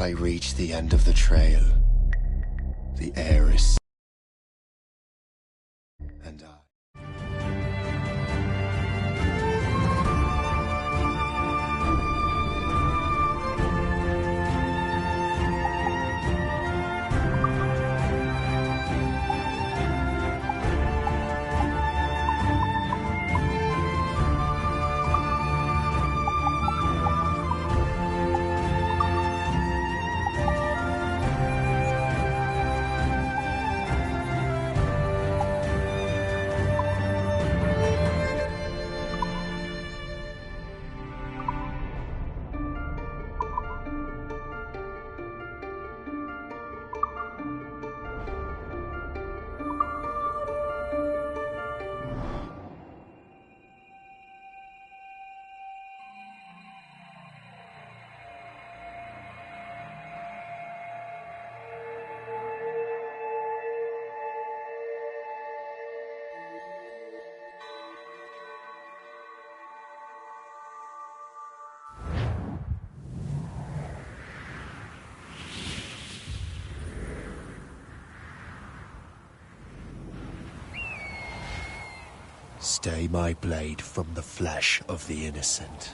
I reach the end of the trail. The air is... and I... Stay my blade from the flesh of the innocent.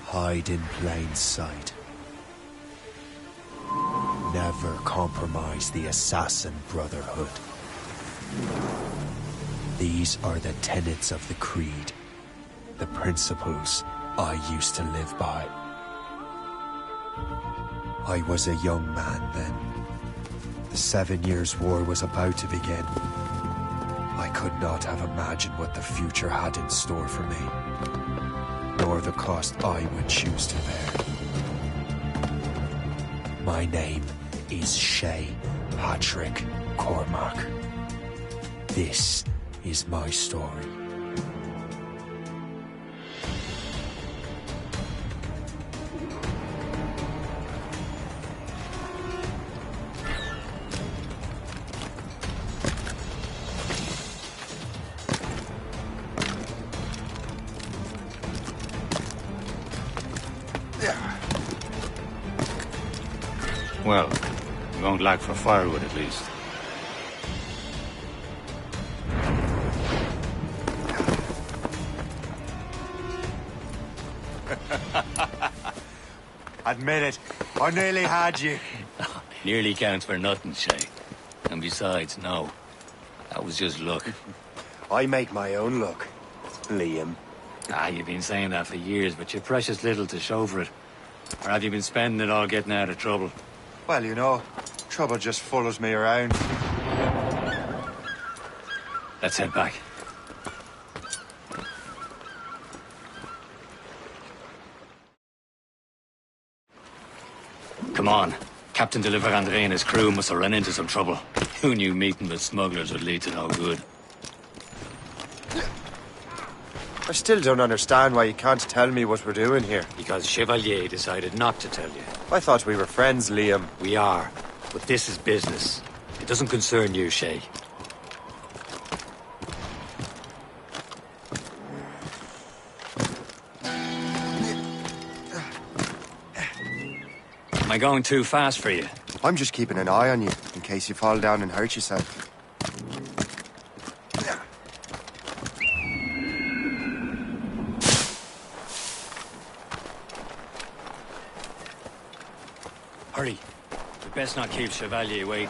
Hide in plain sight. Never compromise the assassin brotherhood. These are the tenets of the creed, the principles I used to live by. I was a young man then. The 7 Years' War was about to begin. I could not have imagined what the future had in store for me, nor the cost I would choose to bear. My name is Shay Patrick Cormac. This is my story. Well, you won't lack for firewood at least. Admit it, I nearly had you. Nearly counts for nothing, Shay. And besides, no. That was just luck. I make my own luck, Liam. You've been saying that for years, but you've precious little to show for it. Or have you been spending it all getting out of trouble? Well, you know, trouble just follows me around. Let's head back. Come on. Captain de Andre and his crew must have run into some trouble. Who knew meeting with smugglers would lead to no good? I still don't understand why you can't tell me what we're doing here. Because Chevalier decided not to tell you. I thought we were friends, Liam. We are, but this is business. It doesn't concern you, Shay. Am I going too fast for you? I'm just keeping an eye on you, in case you fall down and hurt yourself. Hurry. We best not keep Chevalier waiting.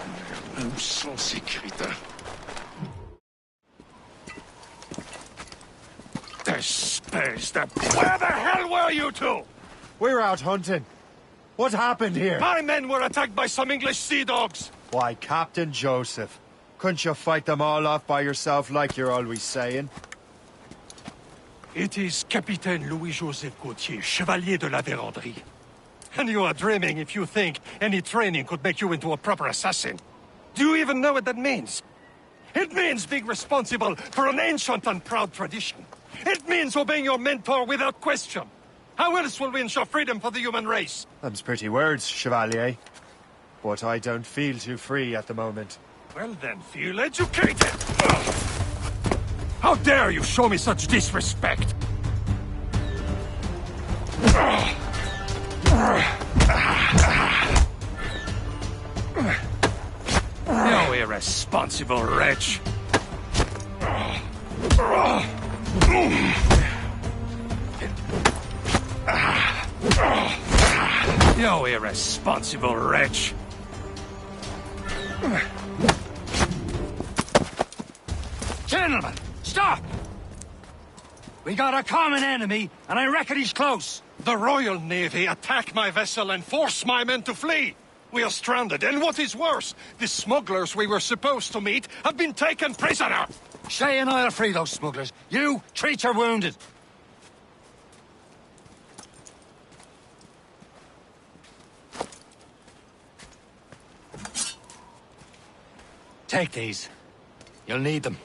Nous sommes sécuritaires. Where the hell were you two? We were out hunting. What happened here? My men were attacked by some English sea dogs. Why, Captain Joseph. Couldn't you fight them all off by yourself like you're always saying? It is Capitaine Louis-Joseph Gauthier, Chevalier de la Vérendrye. And you are dreaming if you think any training could make you into a proper assassin. Do you even know what that means? It means being responsible for an ancient and proud tradition. It means obeying your mentor without question. How else will we ensure freedom for the human race? Them's pretty words, Chevalier. But I don't feel too free at the moment. Well then, feel educated! How dare you show me such disrespect? irresponsible wretch! You irresponsible wretch! Gentlemen, stop! We got a common enemy, and I reckon he's close. The Royal Navy attack my vessel and force my men to flee! We are stranded, and what is worse, the smugglers we were supposed to meet have been taken prisoner! Shay and I'll free those smugglers. You, treat your wounded. Take these. You'll need them.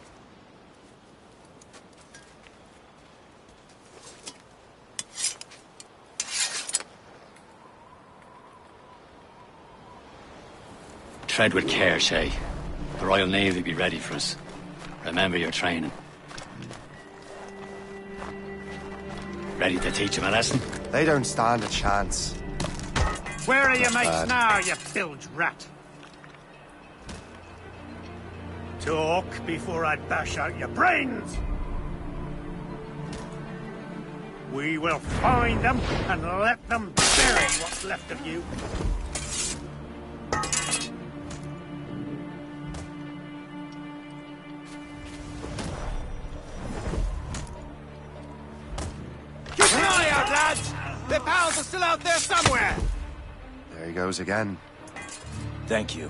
Tread with care, Shay. The Royal Navy will be ready for us. Remember your training. Ready to teach them a lesson? They don't stand a chance. Where are your mates now, you bilge rat? Talk before I bash out your brains! We will find them and let them bury what's left of you. Keep an eye out, lads! Their pals are still out there somewhere! There he goes again. Thank you.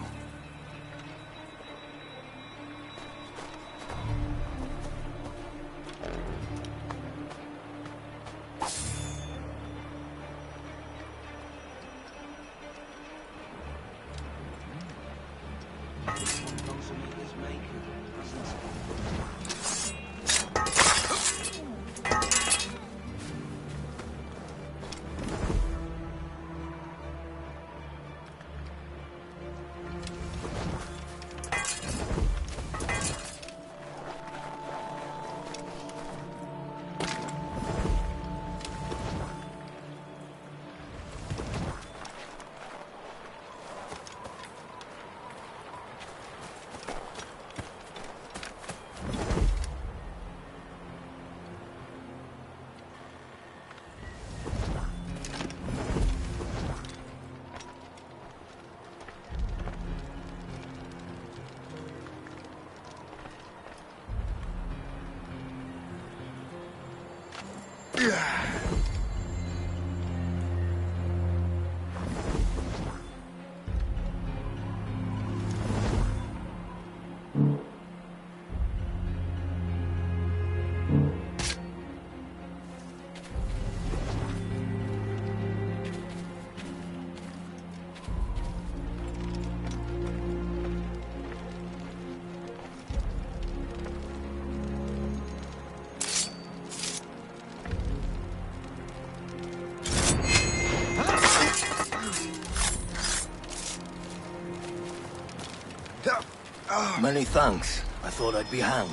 Many thanks. I thought I'd be hanged.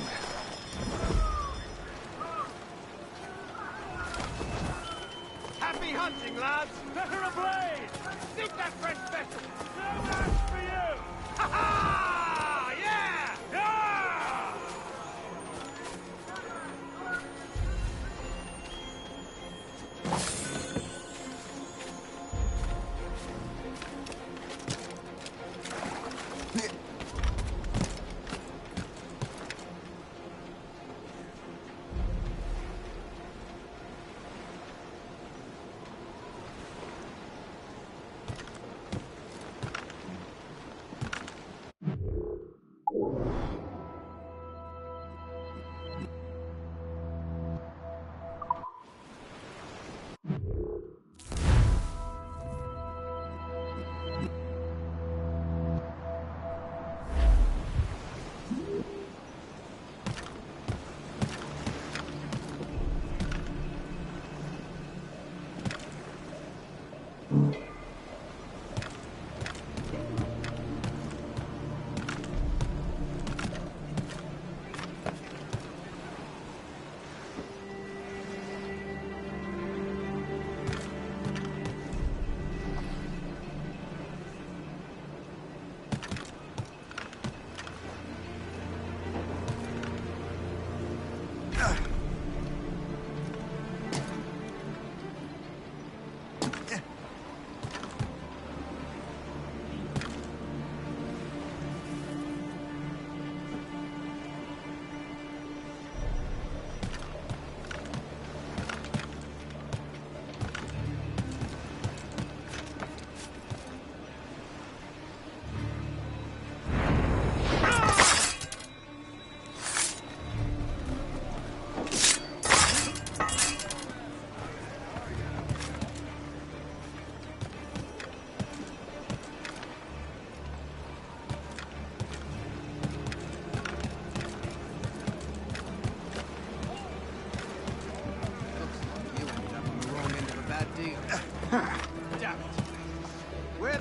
Happy hunting, lads! Set her ablaze! Sink that French vessel! No match for you! Ha ha! Yeah! Yeah!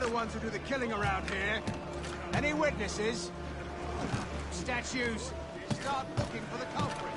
the ones who do the killing around here. Any witnesses? Statues, start looking for the culprit.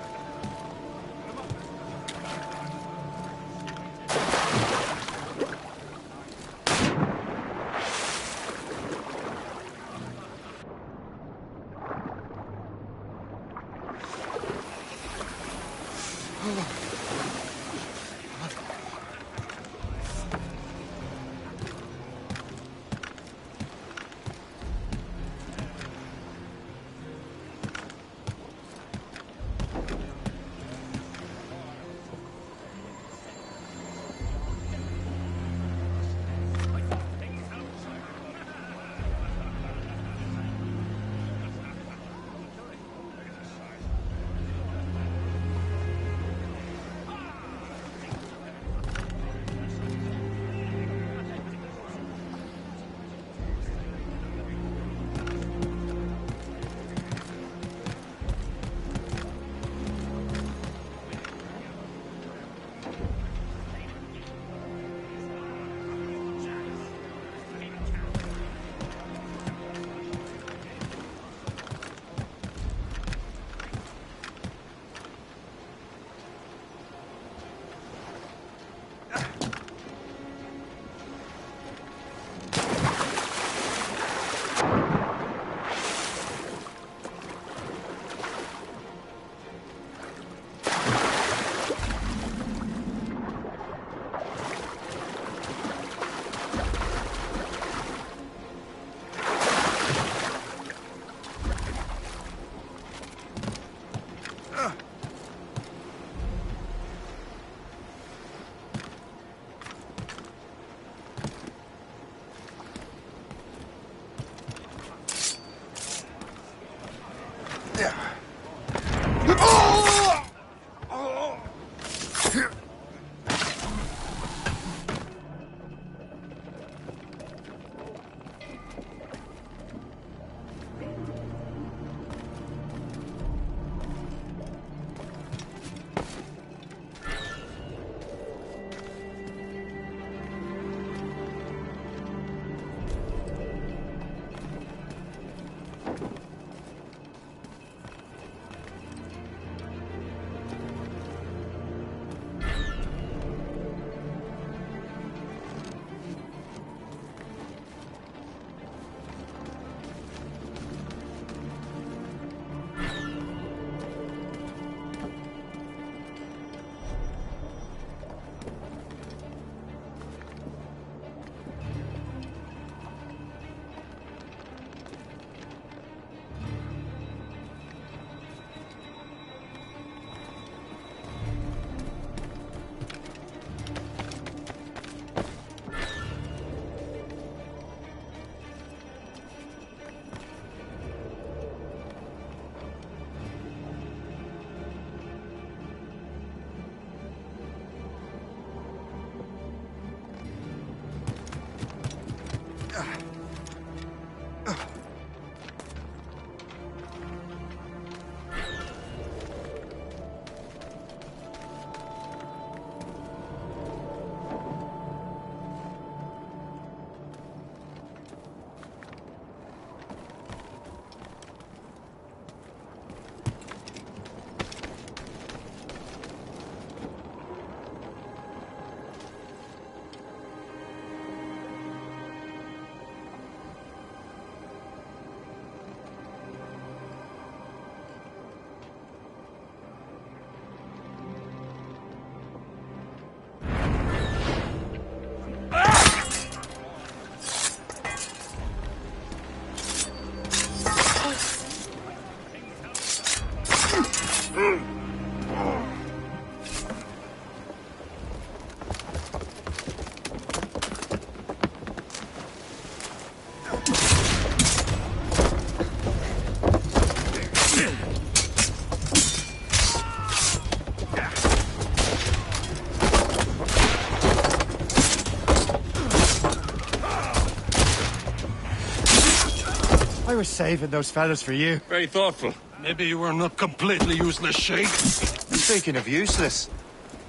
I was saving those fellas for you. Very thoughtful. Maybe you were not completely useless, Sheik. Speaking of useless,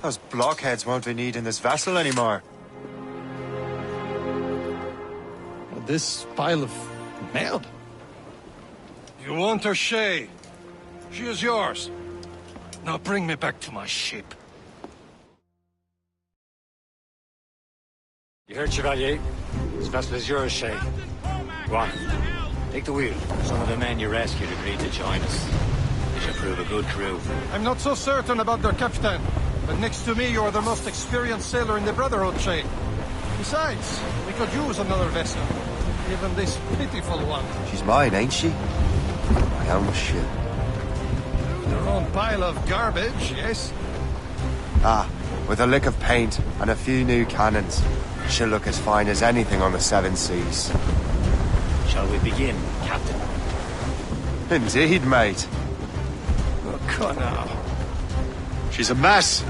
those blockheads won't be needing this vessel anymore. this pile of merde? You want her, Shay? She is yours. Now bring me back to my ship. You heard, Chevalier? This vessel is yours, Shay. Go on. Take the wheel. Some of the men you rescued agreed to join us. They should prove a good crew. I'm not so certain about their captain, but next to me you're the most experienced sailor in the Brotherhood, Shay. Besides, we could use another vessel. Even this pitiful one. She's mine, ain't she? My own ship. Their own pile of garbage, yes? Ah, with a lick of paint and a few new cannons. She'll look as fine as anything on the seven seas. Shall we begin, Captain? Indeed, mate. Oh, God, now. She's a mess,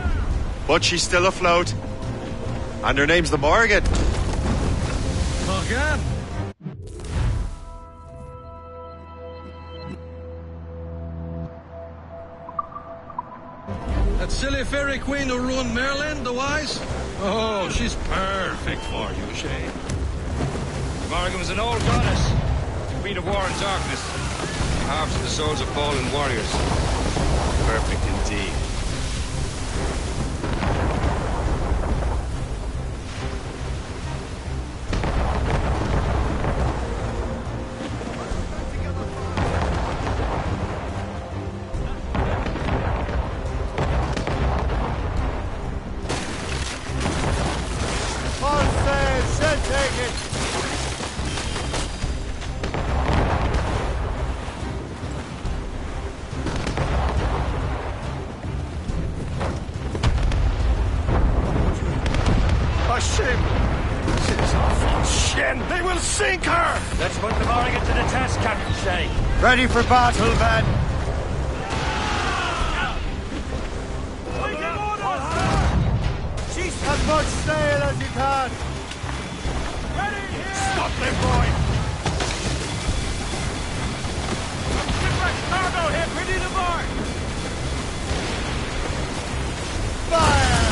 but she's still afloat. And her name's the Morgan. Morgan? That silly fairy queen who ruined Merlin, the wise? Oh, she's perfect for you, Shay. Morgan was an old goddess, the queen of war and darkness. She harvested the souls of fallen warriors. Perfect indeed. They will sink her! Let's put the Morgan to the test, Captain Shay. Ready for battle, men! As much sail as you can! Ready here! Stop them, boy! Shipwreck cargo hit! Ready to board! Fire!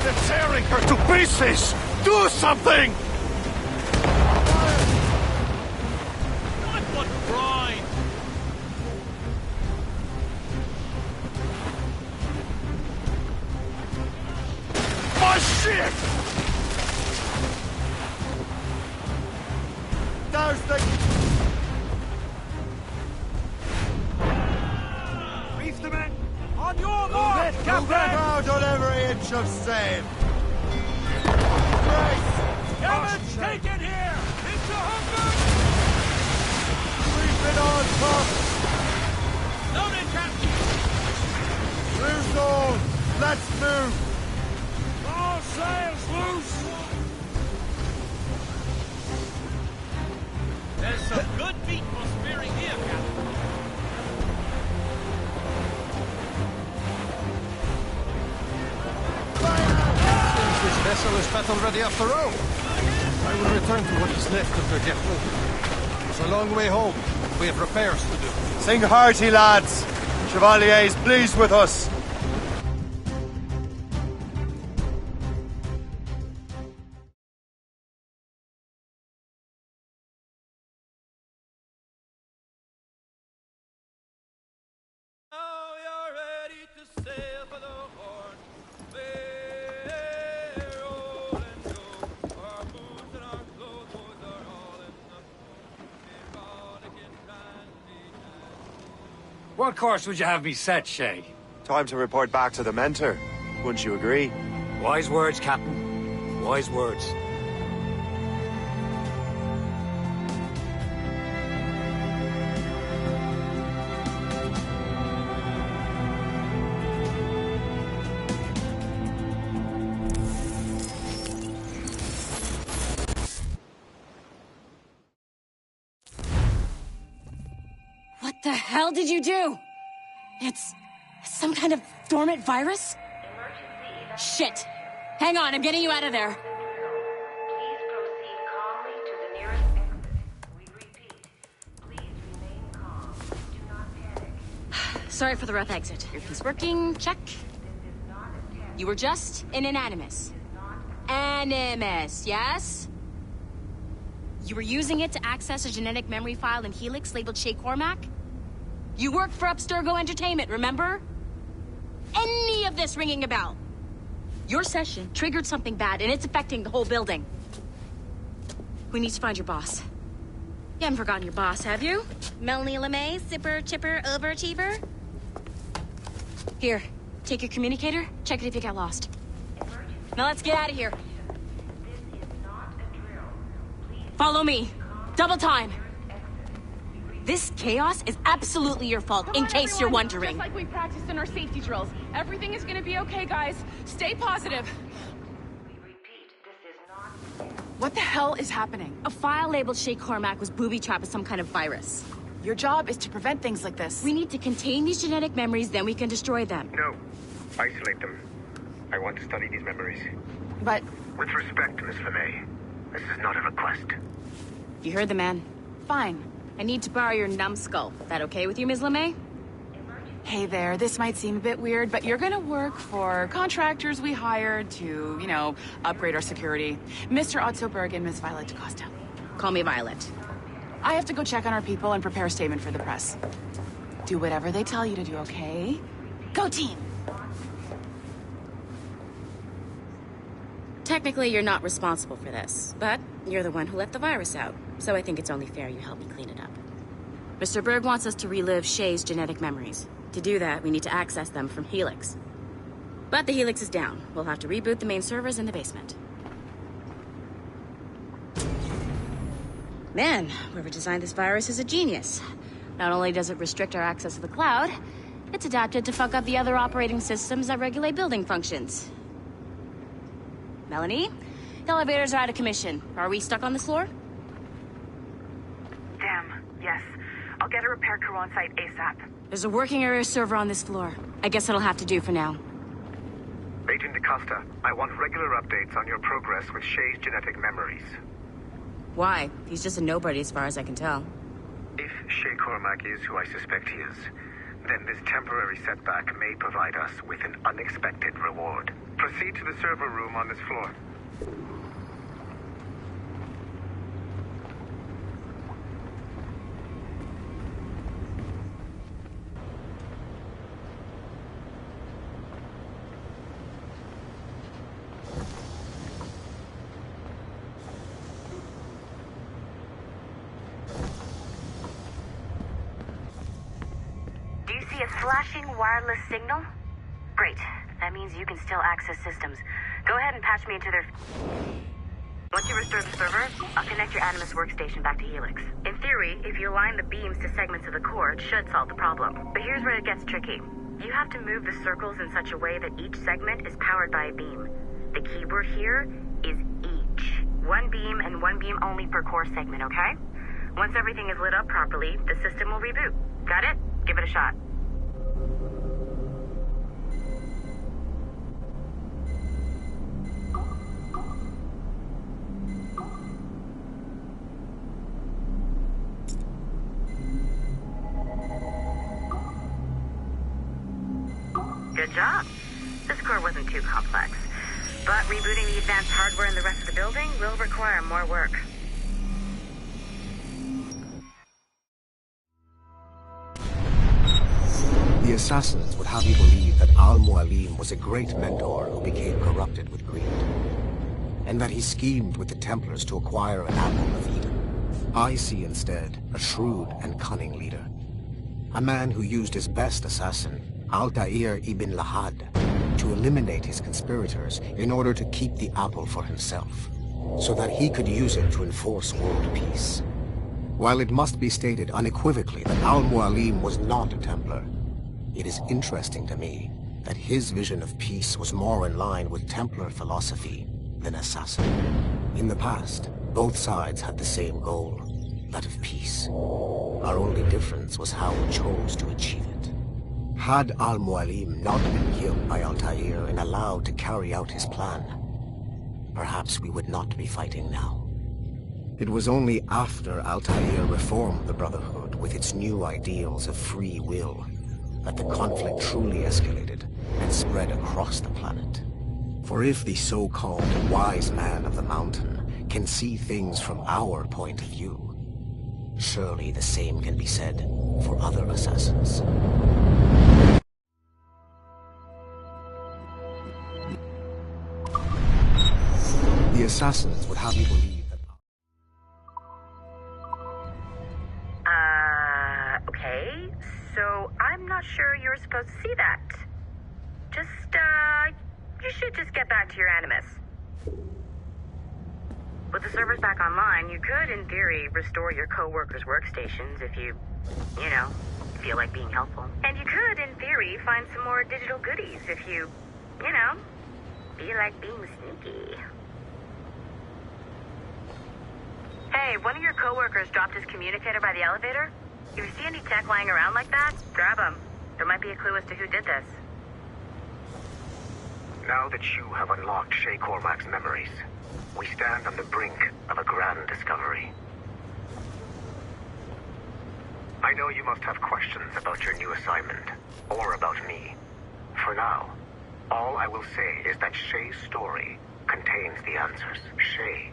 They're tearing her to pieces! Do something! What brine? My ship! Douse the... Reef the men! On your mark, Move Captain! them out on every inch of sail! Damage taken here! Into hunger! Keep it on top! Loaded, Captain! Loose all! Let's move! All sails loose! There's some good meat for spearing here, Captain. Seems this vessel is battle-ready after all. I will return to what is left of the Gertrude. It's a long way home. We have repairs to do. Sing hearty, lads! Chevalier's pleased with us! What course would you have me set, Shay? Time to report back to the mentor. Wouldn't you agree? Wise words, Captain. Wise words. What the hell did you do? It's some kind of dormant virus? Shit! Hang on, I'm getting you out of there. Please proceed calmly to the nearest exit. We repeat, please remain calm. Do not panic. Sorry for the rough exit. Earpiece working, check. This is not a test. You were just in an animus. Not a Animus, yes? You were using it to access a genetic memory file in Helix labeled Shay Cormac? You worked for Abstergo Entertainment, remember? Any of this ringing a bell? Your session triggered something bad, and it's affecting the whole building. We need to find your boss. You haven't forgotten your boss, have you? Melanie LeMay, zipper, chipper, overachiever? Here, take your communicator, check it if you got lost. Now let's get out of here. This is not a drill. Please Follow me. Double time. This chaos is absolutely your fault, Come in on, case you're everyone. wondering. Just like we practiced in our safety drills. Everything is gonna be okay, guys. Stay positive. we repeat, this is not What the hell is happening? A file labeled Shay Cormac was booby-trapped with some kind of virus. Your job is to prevent things like this. We need to contain these genetic memories, then we can destroy them. No. Isolate them. I want to study these memories. But With respect, Miss LeMay, this is not a request. You heard the man. fine. I need to borrow your numbskull. That okay with you, Ms. LeMay? Hey there, this might seem a bit weird, but you're gonna work for contractors we hired to, upgrade our security. Mr. Otto Berg and Miss Violet DaCosta. Call me Violet. I have to go check on our people and prepare a statement for the press. Do whatever they tell you to do, okay? Go team! Technically, you're not responsible for this, but you're the one who let the virus out, so I think it's only fair you help me clean it up. Mr. Berg wants us to relive Shay's genetic memories. To do that, we need to access them from Helix. But the Helix is down. We'll have to reboot the main servers in the basement. Man, whoever designed this virus is a genius. Not only does it restrict our access to the cloud, it's adapted to fuck up the other operating systems that regulate building functions. Melanie? The elevators are out of commission. Are we stuck on this floor? Damn, yes. I'll get a repair crew on site ASAP. There's a working area server on this floor. I guess it'll have to do for now. Agent DaCosta, I want regular updates on your progress with Shay's genetic memories. Why? He's just a nobody as far as I can tell. If Shay Cormac is who I suspect he is, then this temporary setback may provide us with an unexpected reward. Proceed to the server room on this floor. Do you see a flashing wireless signal? Great. That means you can still access systems. Go ahead and patch me into their... Once you restore the server, I'll connect your Animus workstation back to Helix. In theory, if you align the beams to segments of the core, it should solve the problem. But here's where it gets tricky. You have to move the circles in such a way that each segment is powered by a beam. The keyword here is each. One beam and one beam only per core segment, okay? Once everything is lit up properly, the system will reboot. Got it? Give it a shot. Good job. This core wasn't too complex. But rebooting the advanced hardware in the rest of the building will require more work. The assassins would have you believe that Al-Mualim was a great mentor who became corrupted with greed, and that he schemed with the Templars to acquire an apple of Eden. I see instead a shrewd and cunning leader, a man who used his best assassin, Altair ibn Lahad, to eliminate his conspirators in order to keep the apple for himself, so that he could use it to enforce world peace. While it must be stated unequivocally that Al-Mualim was not a Templar, it is interesting to me that his vision of peace was more in line with Templar philosophy than assassin. In the past, both sides had the same goal, that of peace. Our only difference was how we chose to achieve it. Had Al-Mualim not been killed by Altair and allowed to carry out his plan, perhaps we would not be fighting now. It was only after Altair reformed the Brotherhood with its new ideals of free will that the conflict truly escalated and spread across the planet. For if the so-called wise man of the mountain can see things from our point of view, surely the same can be said for other assassins. The assassins would have you believe that... Okay. So I'm not sure you're supposed to see that. You should just get back to your animus. With the servers back online, you could, in theory, restore your co-workers' workstations if you feel like being helpful. And you could, in theory, find some more digital goodies if you feel like being sneaky. Hey, one of your co-workers dropped his communicator by the elevator. If you see any tech lying around like that, grab them. There might be a clue as to who did this. Now that you have unlocked Shay Cormac's memories, we stand on the brink of a grand discovery. I know you must have questions about your new assignment, or about me. For now, all I will say is that Shay's story contains the answers. Shay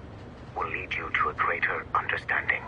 will lead you to a greater understanding.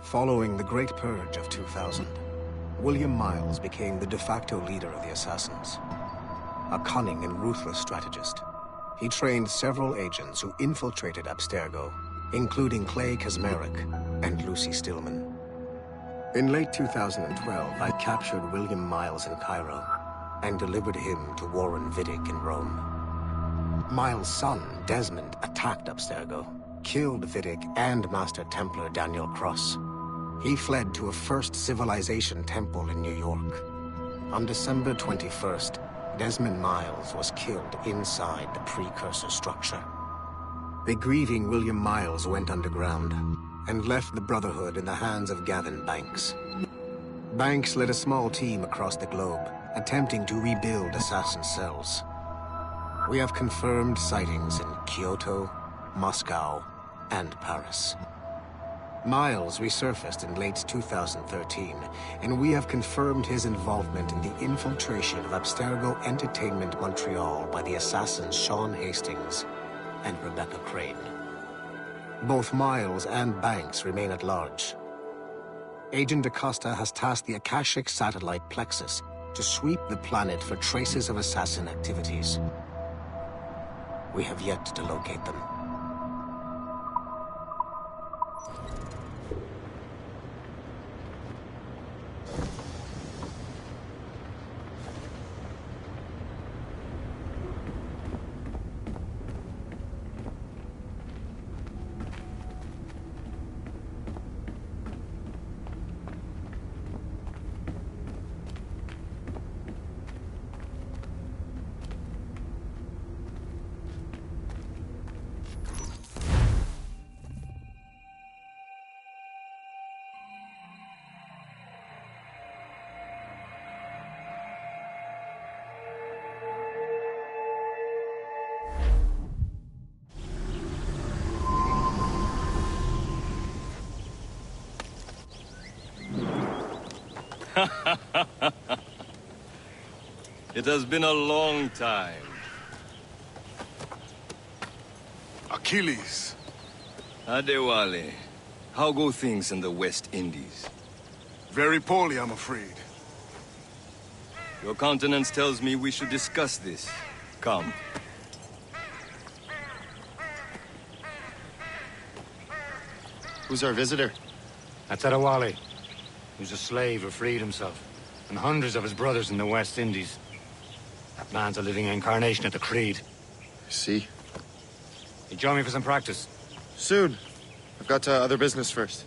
Following the Great Purge of 2000, William Miles became the de facto leader of the Assassins. A cunning and ruthless strategist, he trained several agents who infiltrated Abstergo, including Clay Kazmarek and Lucy Stillman. In late 2012, I captured William Miles in Cairo and delivered him to Warren Vidic in Rome. Miles' son, Desmond, attacked Abstergo, killed Vidic and Master Templar Daniel Cross. He fled to a First Civilization temple in New York. On December 21st, Desmond Miles was killed inside the precursor structure. The grieving William Miles went underground and left the Brotherhood in the hands of Gavin Banks. Banks led a small team across the globe, attempting to rebuild assassin cells. We have confirmed sightings in Kyoto, Moscow, and Paris. Miles resurfaced in late 2013, and we have confirmed his involvement in the infiltration of Abstergo Entertainment Montreal by the assassins Sean Hastings and Rebecca Crane. Both Miles and Banks remain at large. Agent Acosta has tasked the Akashic satellite Plexus to sweep the planet for traces of assassin activities. We have yet to locate them. It has been a long time. Achilles. Adewale, how go things in the West Indies? Very poorly, I'm afraid. Your countenance tells me we should discuss this. Come. Who's our visitor? That's Adewale, who's a slave who freed himself, and hundreds of his brothers in the West Indies. That man's a living incarnation of the Creed. I see. You join me for some practice? Soon. I've got other business first.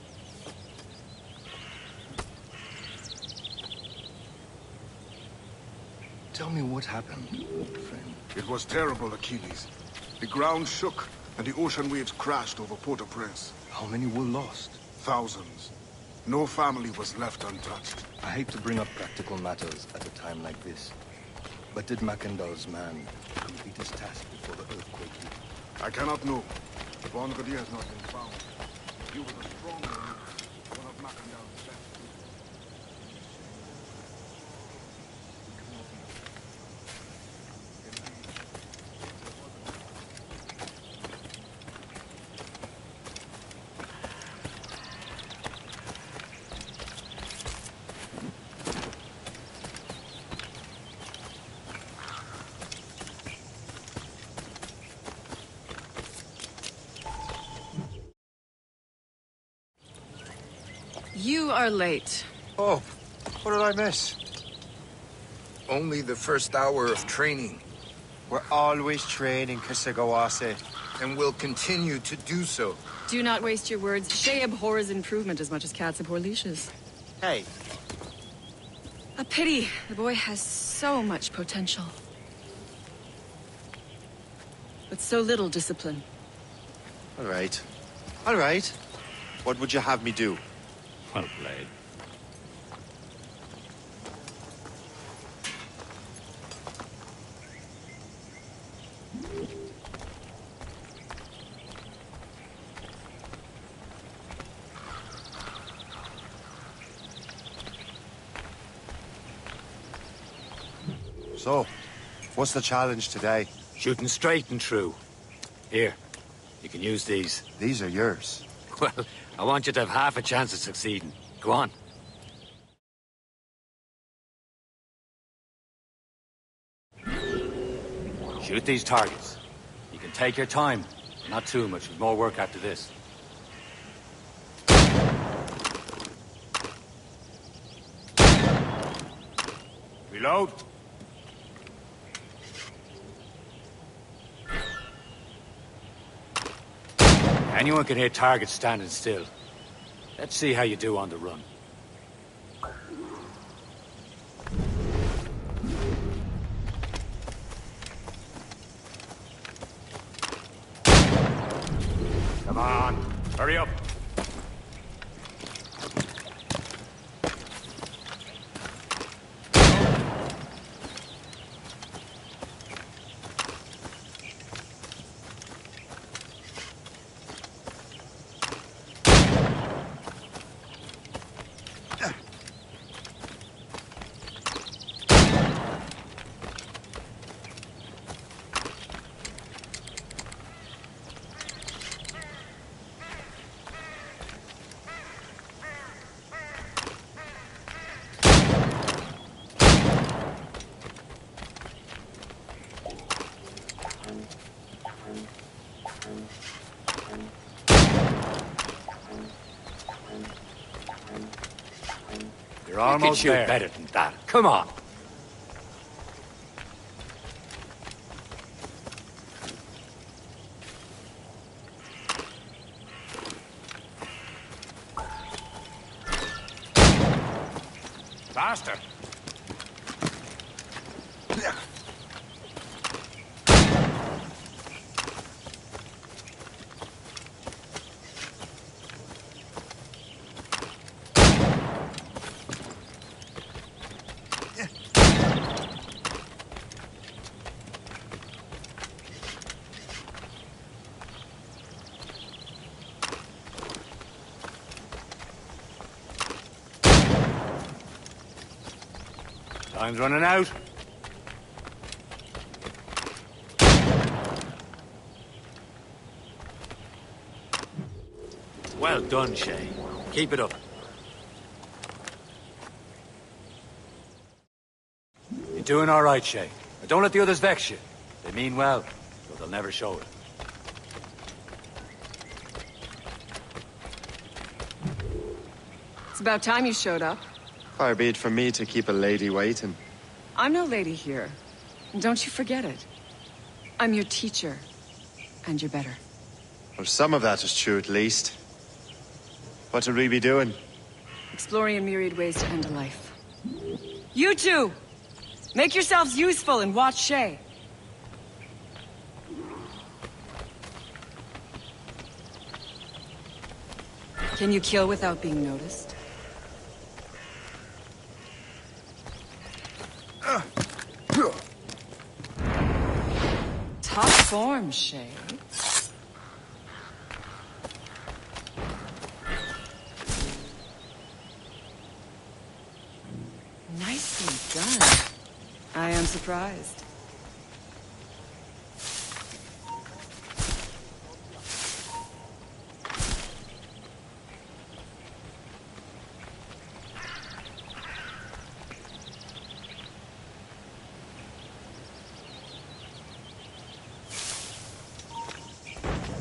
Tell me what happened, friend. It was terrible, Achilles. The ground shook, and the ocean waves crashed over Port-au-Prince. How many were lost? Thousands. No family was left untouched. I hate to bring up practical matters at a time like this. But did Mackendall's man complete his task before the earthquake hit? I cannot know. Vendredi has not been found. He was a strong man, one of Mackendall's best. You are late. Oh, what did I miss? Only the first hour of training. We're always training, Kisagawase. And will continue to do so. Do not waste your words. Shay abhors improvement as much as cats abhor leashes. Hey. A pity. The boy has so much potential. But so little discipline. All right. All right. What would you have me do? Well played. So, what's the challenge today? Shooting straight and true. Here, you can use these. These are yours. Well, I want you to have half a chance of succeeding. Go on. Shoot these targets. You can take your time. Not too much. There's more work after this. Reload. Anyone can hit targets standing still. Let's see how you do on the run. Come on, hurry up. You're almost there. You can shoot better than that. Come on. Faster. Time's running out. Well done, Shay. Keep it up. You're doing all right, Shay. Now don't let the others vex you. They mean well, but they'll never show it. It's about time you showed up. Far be it from me to keep a lady waiting. I'm no lady here. And don't you forget it. I'm your teacher. And you're better. Well, some of that is true at least. What would we be doing? Exploring a myriad ways to end a life. You two! Make yourselves useful and watch Shay. Can you kill without being noticed? Top form, Shay. Nicely done. I am surprised.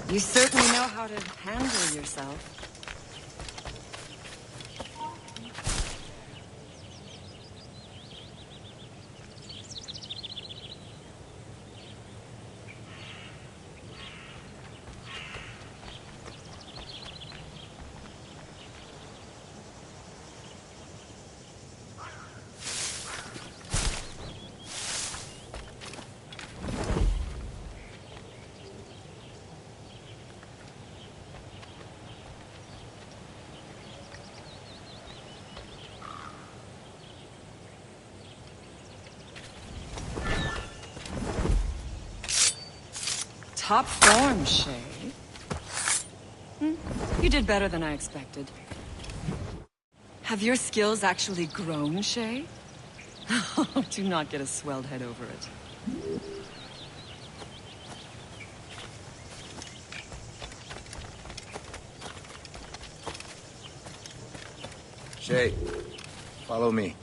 You certainly know how to handle yourself. Top form, Shay. You did better than I expected. Have your skills actually grown, Shay? Do not get a swelled head over it. Shay, follow me.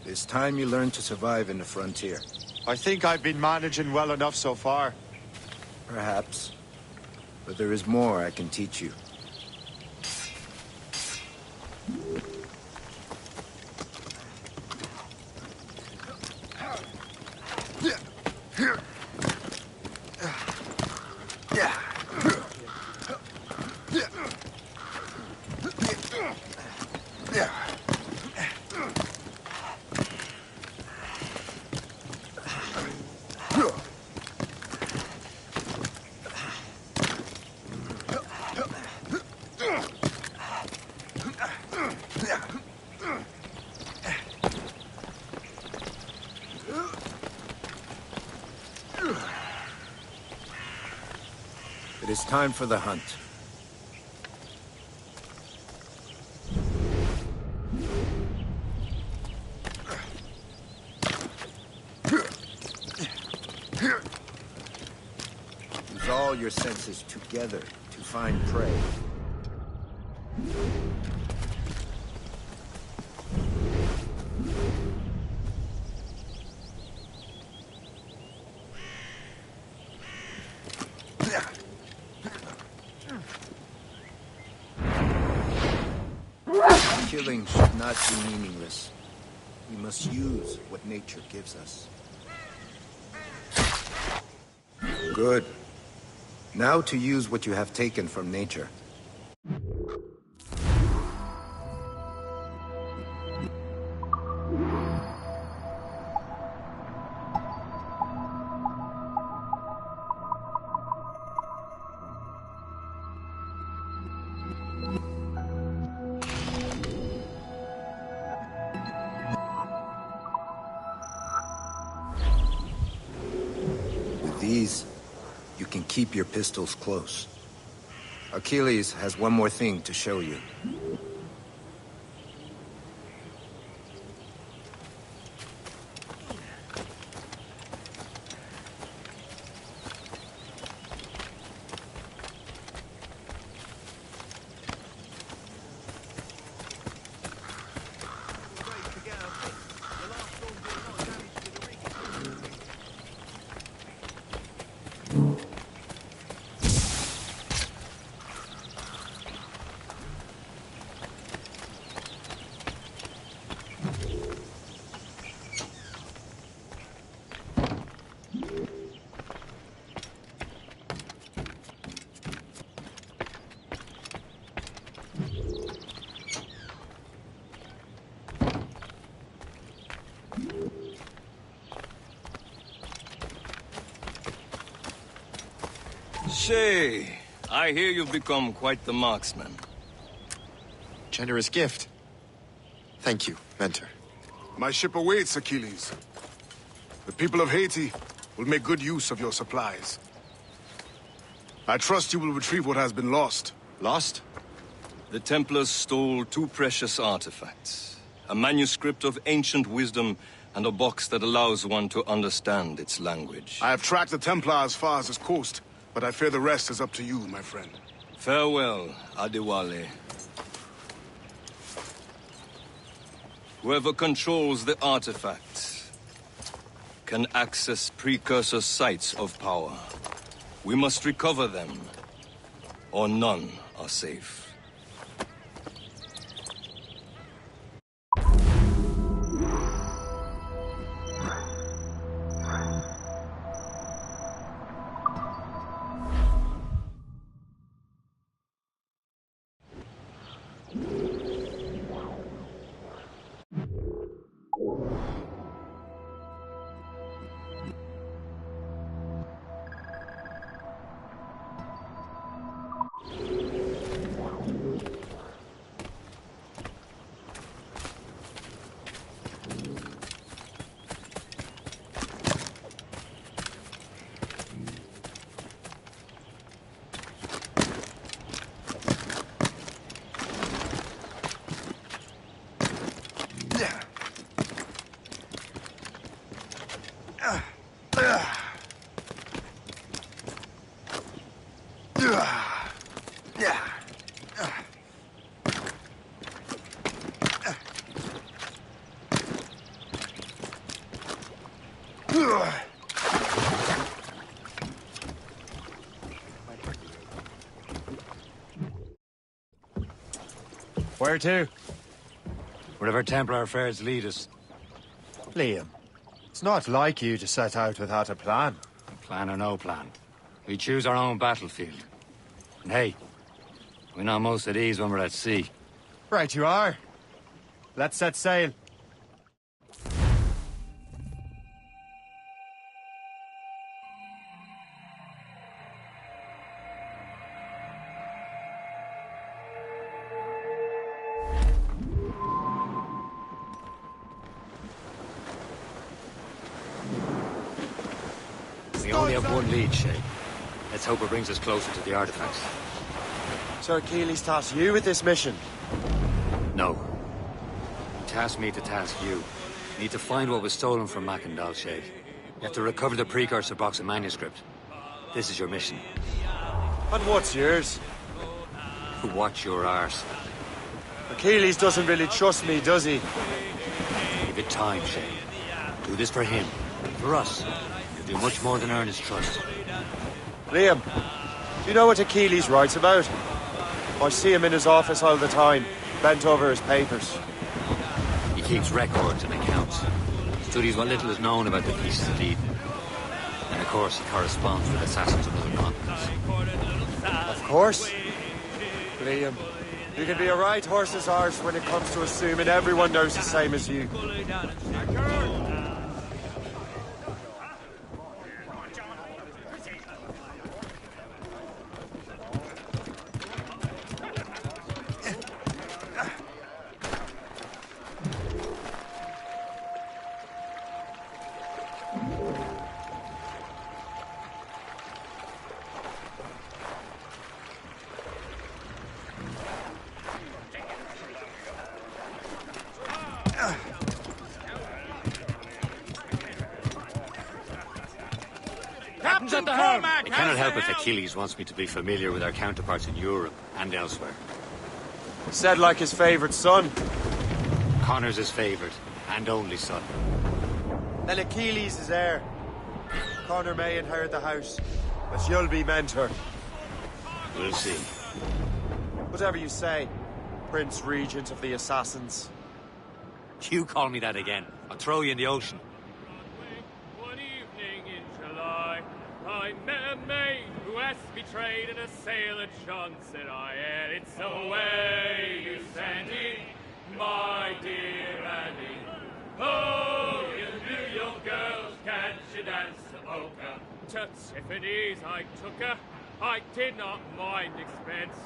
It's time you learn to survive in the frontier. I think I've been managing well enough so far. Perhaps. But there is more I can teach you. It is time for the hunt. Use all your senses together to find prey. Killing should not be meaningless. We must use what nature gives us. Good. Now to use what you have taken from nature. These, you can keep your pistols close. Achilles has one more thing to show you. Shay, I hear you've become quite the marksman. Generous gift. Thank you, Mentor. My ship awaits, Achilles. The people of Haiti will make good use of your supplies. I trust you will retrieve what has been lost. Lost? The Templars stole 2 precious artifacts. A manuscript of ancient wisdom and a box that allows one to understand its language. I have tracked the Templar as far as this coast, but I fear the rest is up to you, my friend. Farewell, Adewale. Whoever controls the artifacts can access precursor sites of power. We must recover them, or none are safe. Where to? Wherever Templar affairs lead us. Liam, it's not like you to set out without a plan. Plan or no plan. We choose our own battlefield. And hey, we're not most at ease when we're at sea. Right you are. Let's set sail. We only have one lead, Shay. Let's hope it brings us closer to the artifacts. Sir Achilles tasked you with this mission. No. Task me to task you. You need to find what was stolen from Mackandal, Shay. You have to recover the precursor box and manuscript. This is your mission. And what's yours? Watch your arse. Achilles doesn't really trust me, does he? Give it time, Shay. Do this for him. For us. You'll do much more than earn his trust. Liam, do you know what Achilles writes about? I see him in his office all the time, bent over his papers. He keeps records and accounts. Studies what little is known about the pieces of Eden. And of course, he corresponds with assassins of other continents. Of course. Liam, you can be a right horse's arse when it comes to assuming everyone knows the same as you. At the helm. I cannot help if Achilles wants me to be familiar with our counterparts in Europe and elsewhere. Said like his favourite son. Connor's his favourite and only son. Then Achilles is heir. Connor may inherit the house, but you'll be mentor. We'll see. Whatever you say, Prince Regent of the Assassins. You call me that again, I'll throw you in the ocean. One evening in July, I met a maid who has betrayed and a sailor John said I and it's the way you stand in, my dear Annie. Oh, you New York girls, can't you dance the polka? To Tiffany's I took her, I did not mind expense.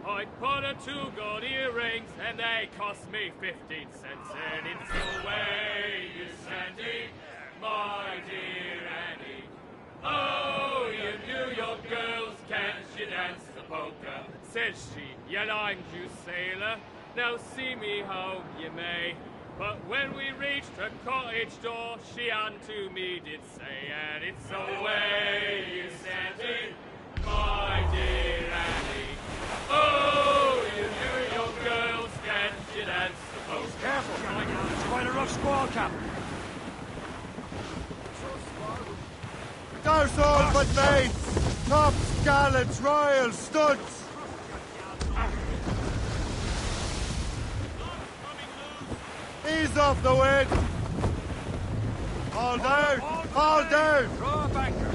I bought her 2 gold earrings, and they cost me 15 cents. And it's the way you send it, my dear Annie. Oh, you New York girls, can't you dance the polka? Says she, you limed you sailor, now see me home you may. But when we reached her cottage door, she unto me did say, and it's the way you sent it, my dear Annie. Oh, you New York girls, can't you dance the polka? Careful, it's quite a rough squall, Captain. Douse all but mates! Tops, gallants, royals, studs! Ease off the wind! Haul down! Haul down! Throw a banker.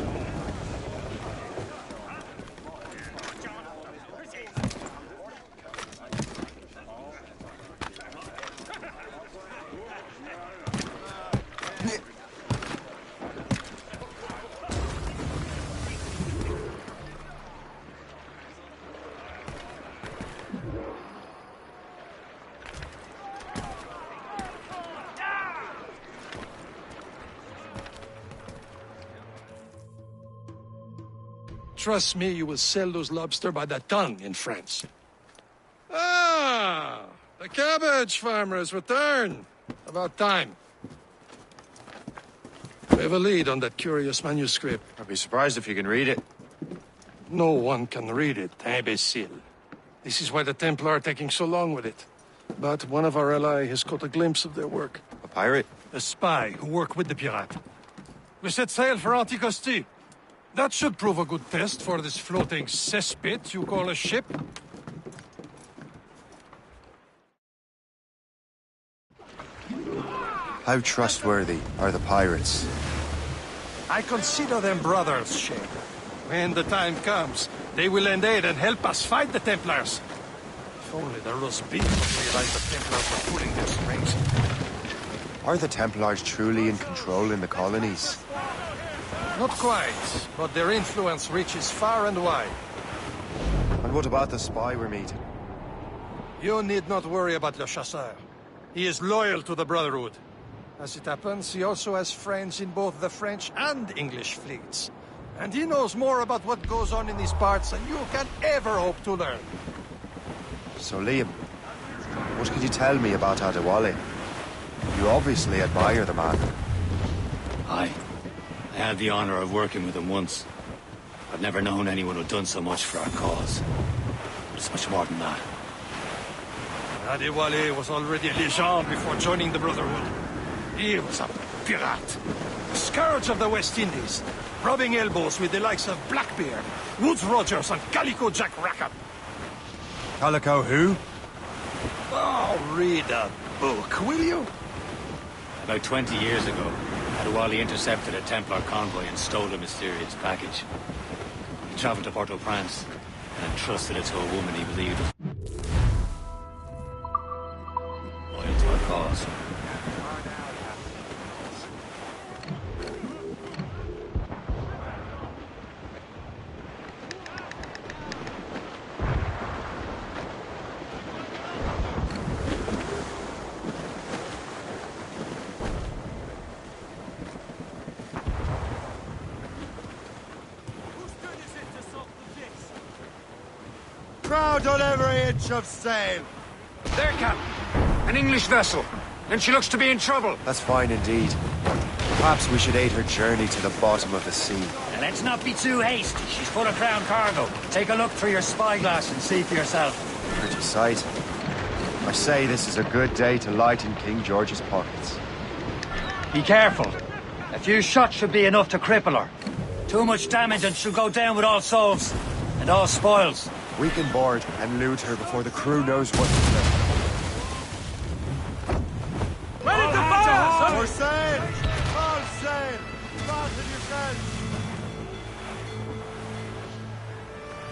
Trust me, you will sell those lobster by the ton in France. Ah, the cabbage farmer has returned. About time. We have a lead on that curious manuscript. I'd be surprised if you can read it. No one can read it, imbecile. This is why the Templar are taking so long with it. But one of our allies has caught a glimpse of their work. A pirate? A spy who worked with the pirate. We set sail for Anticosti. That should prove a good test for this floating cesspit you call a ship. How trustworthy are the pirates? I consider them brothers, Shay. When the time comes, they will lend aid and help us fight the Templars. If only the roast beef would realize the Templars were pulling their strings. Are the Templars truly in control in the colonies? Not quite, but their influence reaches far and wide. And what about the spy we're meeting? You need not worry about Le Chasseur. He is loyal to the Brotherhood. As it happens, he also has friends in both the French and English fleets. And he knows more about what goes on in these parts than you can ever hope to learn. So, Liam, what could you tell me about Adewale? You obviously admire the man. Aye. I had the honor of working with him once. I've never known anyone who'd done so much for our cause. But it's much more than that. Adewale was already a legend before joining the Brotherhood. He was a pirate. The scourge of the West Indies. Rubbing elbows with the likes of Blackbeard, Woodes Rogers, and Calico Jack Rackham. Calico who? Oh, read a book, will you? About 20 years ago, Adewale intercepted a Templar convoy and stole a mysterious package. He traveled to Port-au-Prince and entrusted it to a woman he believed was loyal to our cause. Proud on every inch of sail. There, Captain. An English vessel. And she looks to be in trouble. That's fine indeed. Perhaps we should aid her journey to the bottom of the sea. Now, let's not be too hasty. She's full of crown cargo. Take a look through your spyglass and see for yourself. Pretty sight. I say this is a good day to lighten King George's pockets. Be careful. A few shots should be enough to cripple her. Too much damage and she'll go down with all souls and all spoils. We can board and loot her before the crew knows what to do. Ready to fire! For sail! All sail! Fasten your guns!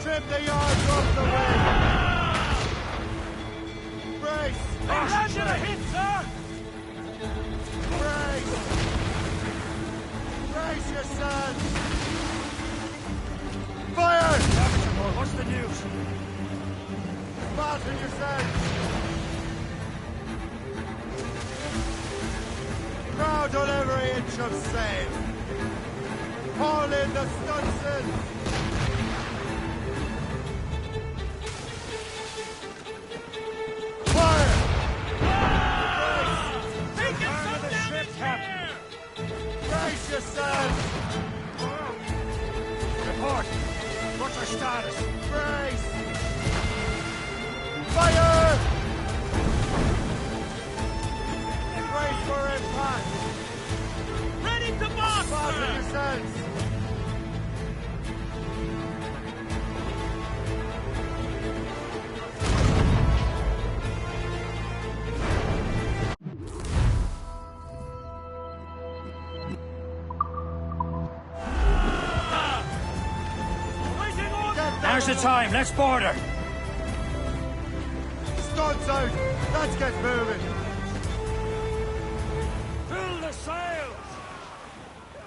Trim the yards off the wind! Brace! Landed a hit, sir! Brace! Brace yourselves! Fire! Fasten yourselves! Crowd on every inch of sail! Haul in the stunsail! Fire! Take it some damage here! Brace yourselves! Report! What's our status? Brace! Fire! Brace for impact! Ready to box, Fasten sir! yourselves! Now's the time. Let's board her. Studs out! Let's get moving! Fill the sails!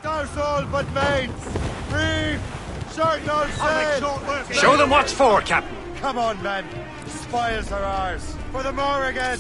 Douse all but mains! Reef! Shorten all sail! Show them what's for, Captain. Come on, men! Spoils are ours! For the Morrigan!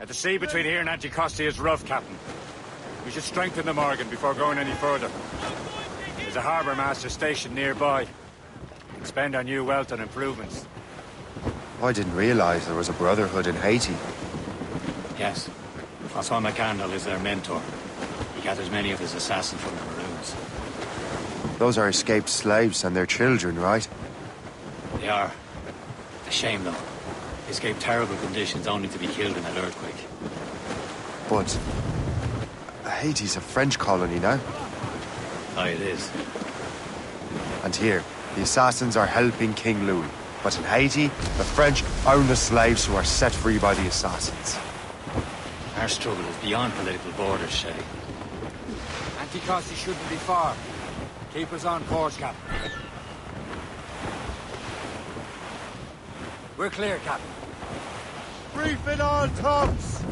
The sea between here and Anticosti is rough, Captain. We should strengthen the Morgan before going any further. There's a harbour master stationed nearby. We can spend our new wealth on improvements. I didn't realize there was a brotherhood in Haiti. Yes. Francois McCandle is their mentor. He gathers many of his assassins from the Maroons. Those are escaped slaves and their children, right? They are. A shame, though. They escaped terrible conditions only to be killed in that earthquake. But Haiti's a French colony now. Aye, it is. And here, the assassins are helping King Louis. But in Haiti, the French own the slaves who are set free by the assassins. Our struggle is beyond political borders, Shay. Anticosti shouldn't be far. Keep us on course, Captain. We're clear, Captain. Brief in all tongues!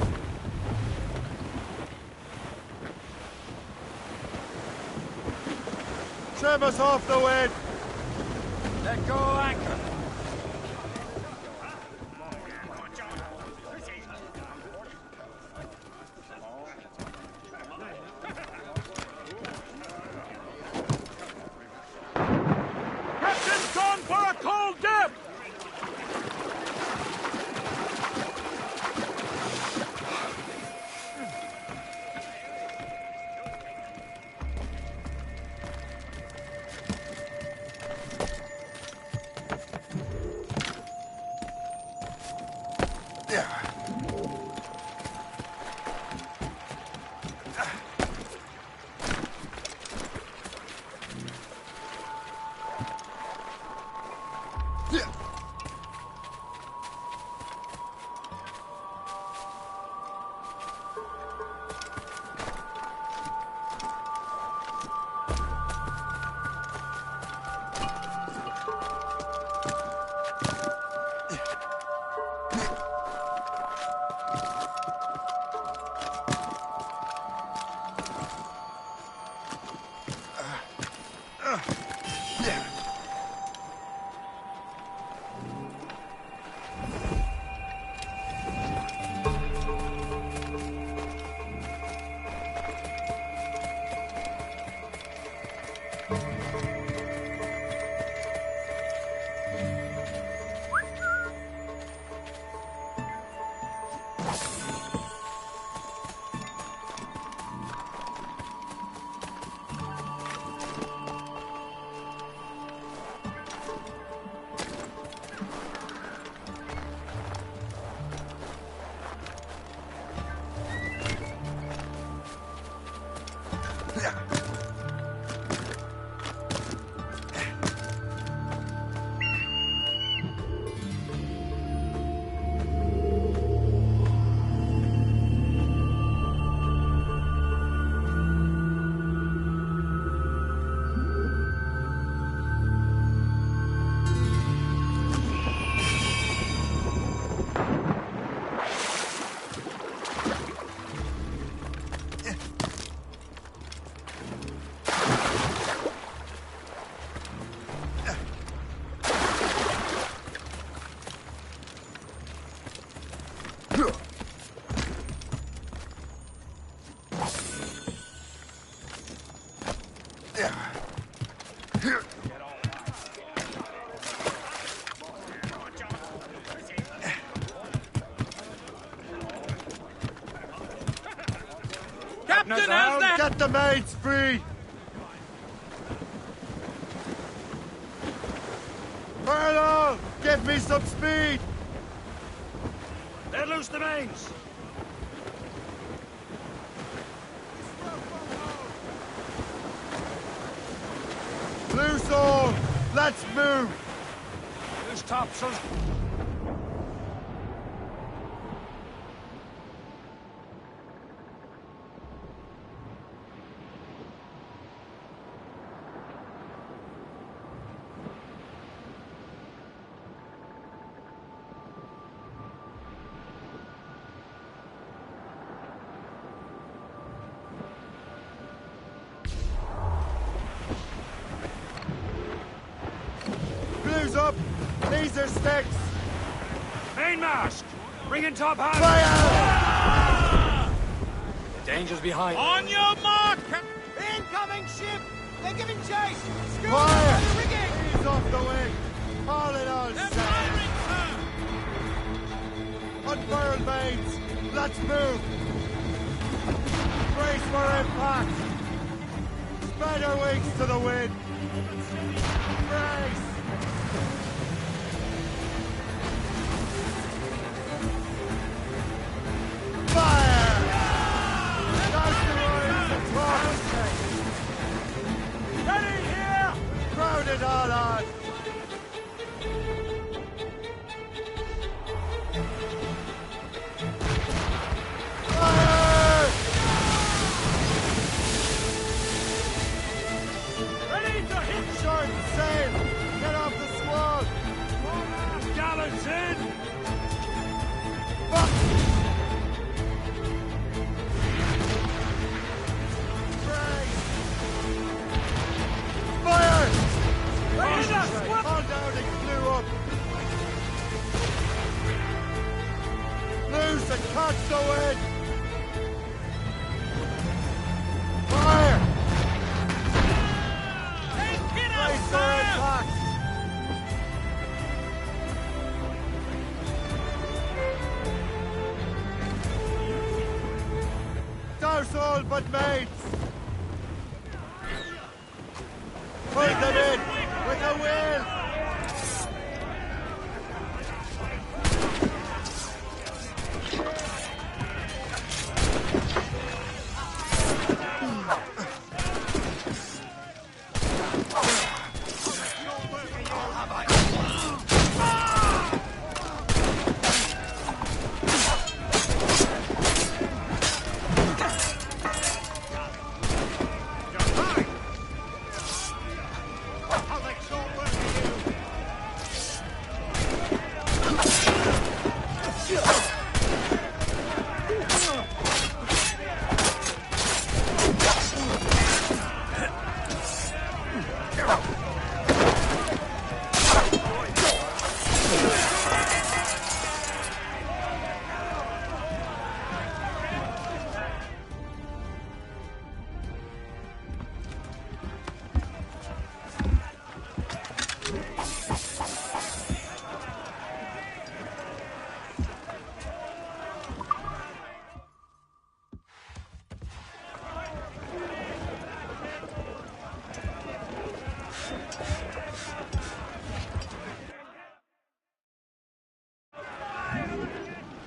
Trim us off the wind! Let go anchor. Captain's gone for a cold dip! Captain, how's that? Get the maids free! Furlough! Give me some speed! Let loose the mains! Loose all! Let's move! Loose topsails. Blues up! These are sticks! Mainmast! Bring in top hand! Fire! The danger's behind. On your mark! Incoming ship! They're giving chase! Schooner Fire! on the rigging! He's off the wing! All in all, They're sail! firing, sir! Unfurl mains! Let's move! Brace for impact! Spread our wings to the wind! Brace! Fire! Douse the royals and torch! Ready here! Crowd it all on! Fire! Ready to hit! Short sail! Get off the squall! Gallants in! Fuck! Brace! Fire! All down and flew up! Loose and catch the wind! Fire! Brace for impact! Douse all but mates! Pull them in with a will!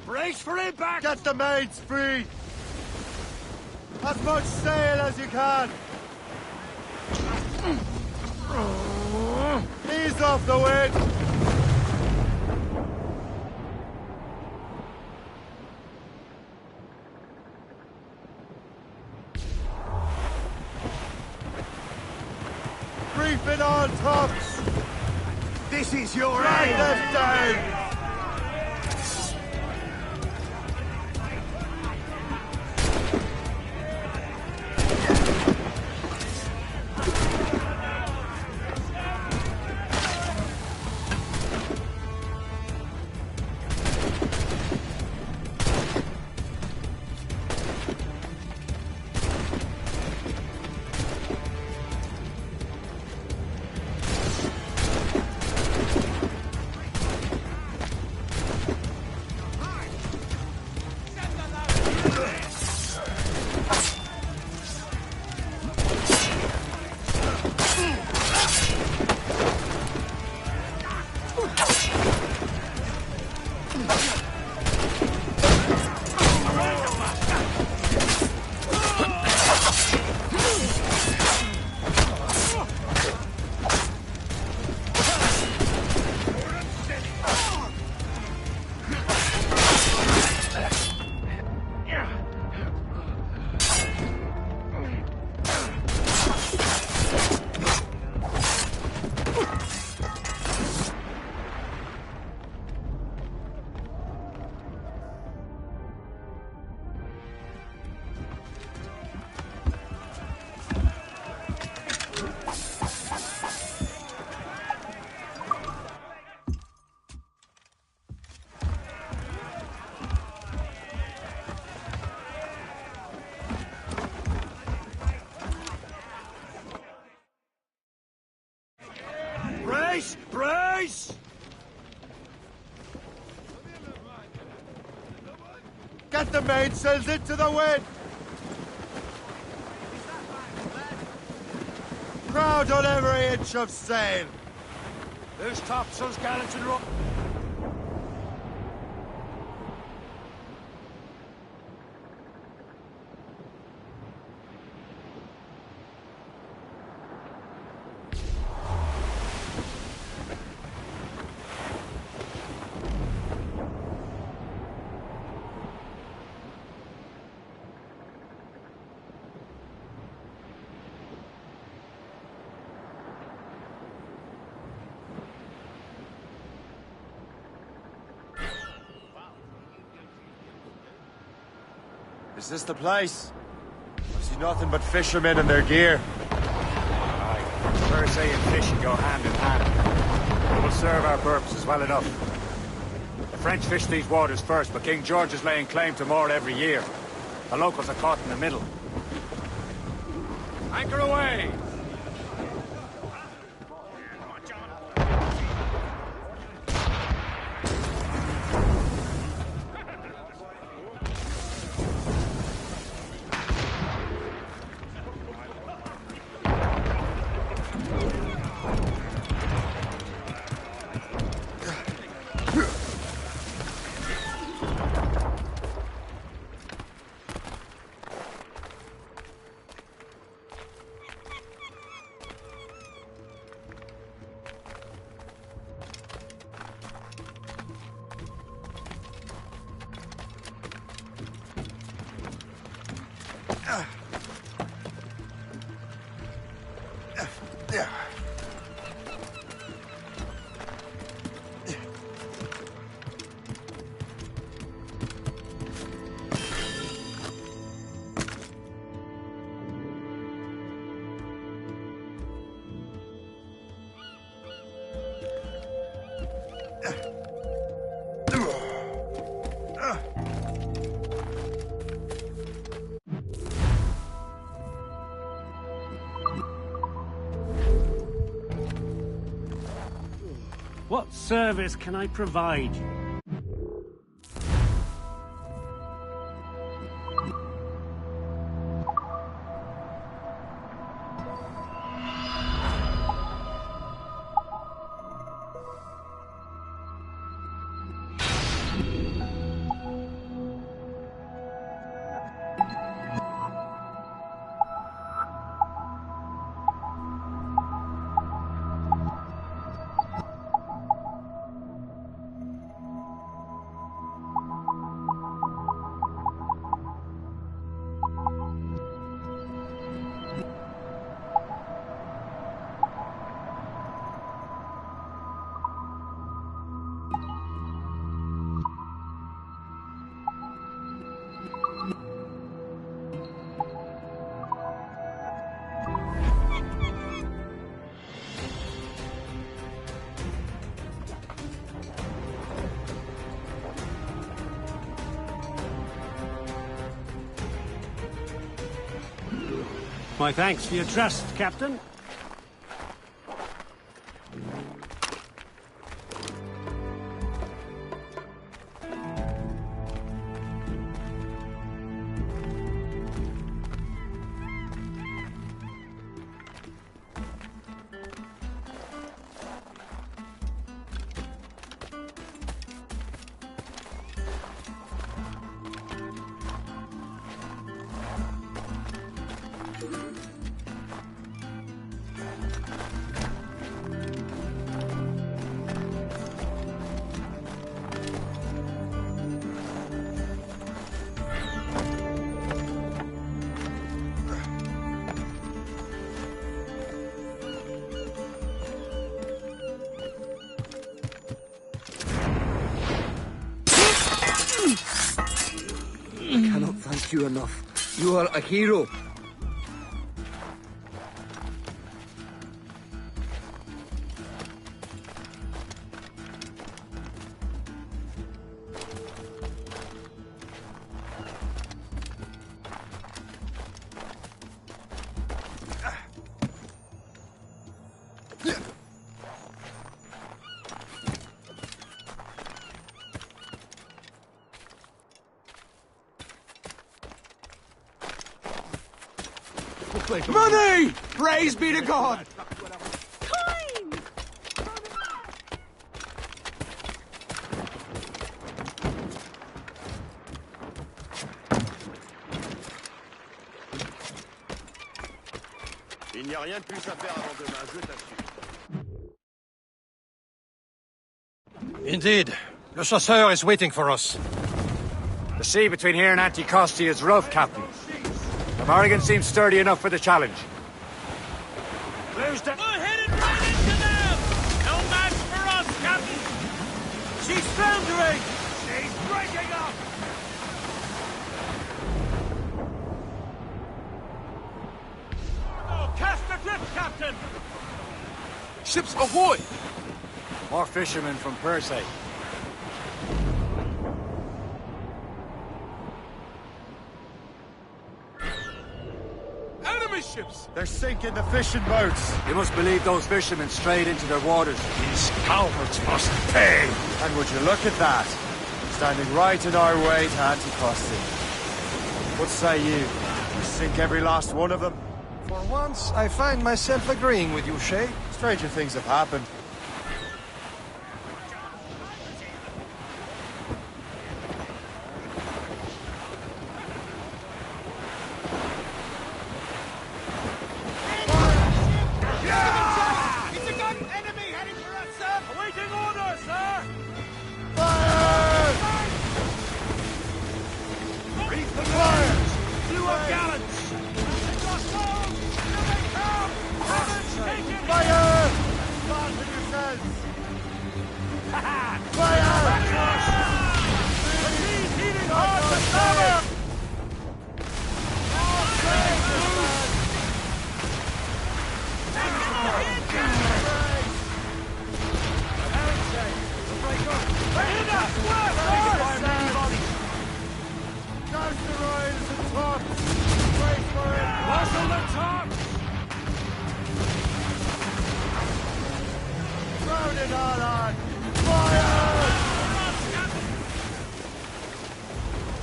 Brace for impact! Get the mates free! As much sail as you can! Ease off the wind! Reef it on tops! This is your Drag aim! them down! Set the mainsails into the wind! Crowd on every inch of sail! Loose topsails, gallants and rope. Is this the place? I see nothing but fishermen and their gear. Aye. Percy and fishing go hand in hand. It will serve our purposes well enough. The French fish these waters first, but King George is laying claim to more every year. The locals are caught in the middle. Anchor away! What service can I provide you? My thanks for your trust, Captain. Thank you enough. You are a hero. Money! Praise be to God! Il n'y a rien de plus à faire avant demain, je t'assure. Indeed. Le chasseur is waiting for us. The sea between here and Anticosti is rough, Captain. The Morrigan seems sturdy enough for the challenge. We're headed right into them! No match for us, Captain! She's foundering! She's breaking up! Oh, cast adrift, Captain! Ships ahoy! More fishermen from Persay. Enemy ships! They're sinking the fishing boats. You must believe those fishermen strayed into their waters. These cowards must pay! And would you look at that? Standing right in our way to Anticosti. What say you? We sink every last one of them? For once, I find myself agreeing with you, Shay. Stranger things have happened. It's a gun enemy heading for us, sir! Awaiting orders, sir! Reef the fires! Blew up gallants! Fire! Fasten yourselves! Fire! The sea's heating hard to starboard! Marshal the tops! Thrown it all on! Fire!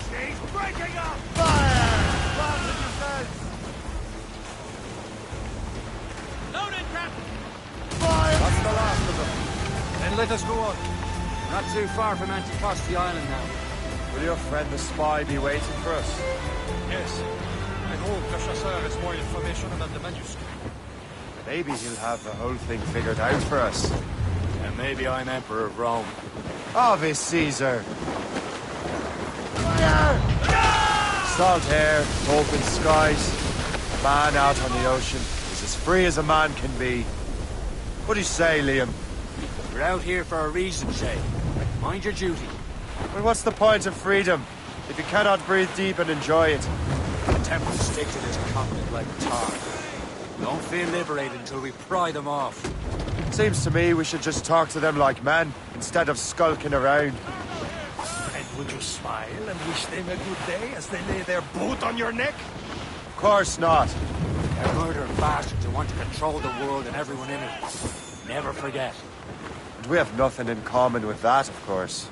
She's breaking up! Fire! Fasten yourselves! Loaded, Captain! Fire! That's the last of them. Then let us go on. Not too far from Anticosti Island now. Will your friend the spy be waiting for us? Yes. I hope the chasseur has more information about the manuscript. Maybe he'll have the whole thing figured out for us. And maybe I'm Emperor of Rome. Ave Caesar! Fire! Salt air, open skies. A man out on the ocean is as free as a man can be. What do you say, Liam? We're out here for a reason, Shay. Mind your duty. Well, what's the point of freedom if you cannot breathe deep and enjoy it? The Templars stick to this continent like tar. Don't feel liberated until we pry them off. Seems to me we should just talk to them like men, instead of skulking around. And would you smile and wish them a good day as they lay their boot on your neck? Of course not. They're murdering bastards who want to control the world and everyone in it. Never forget. And we have nothing in common with that, of course.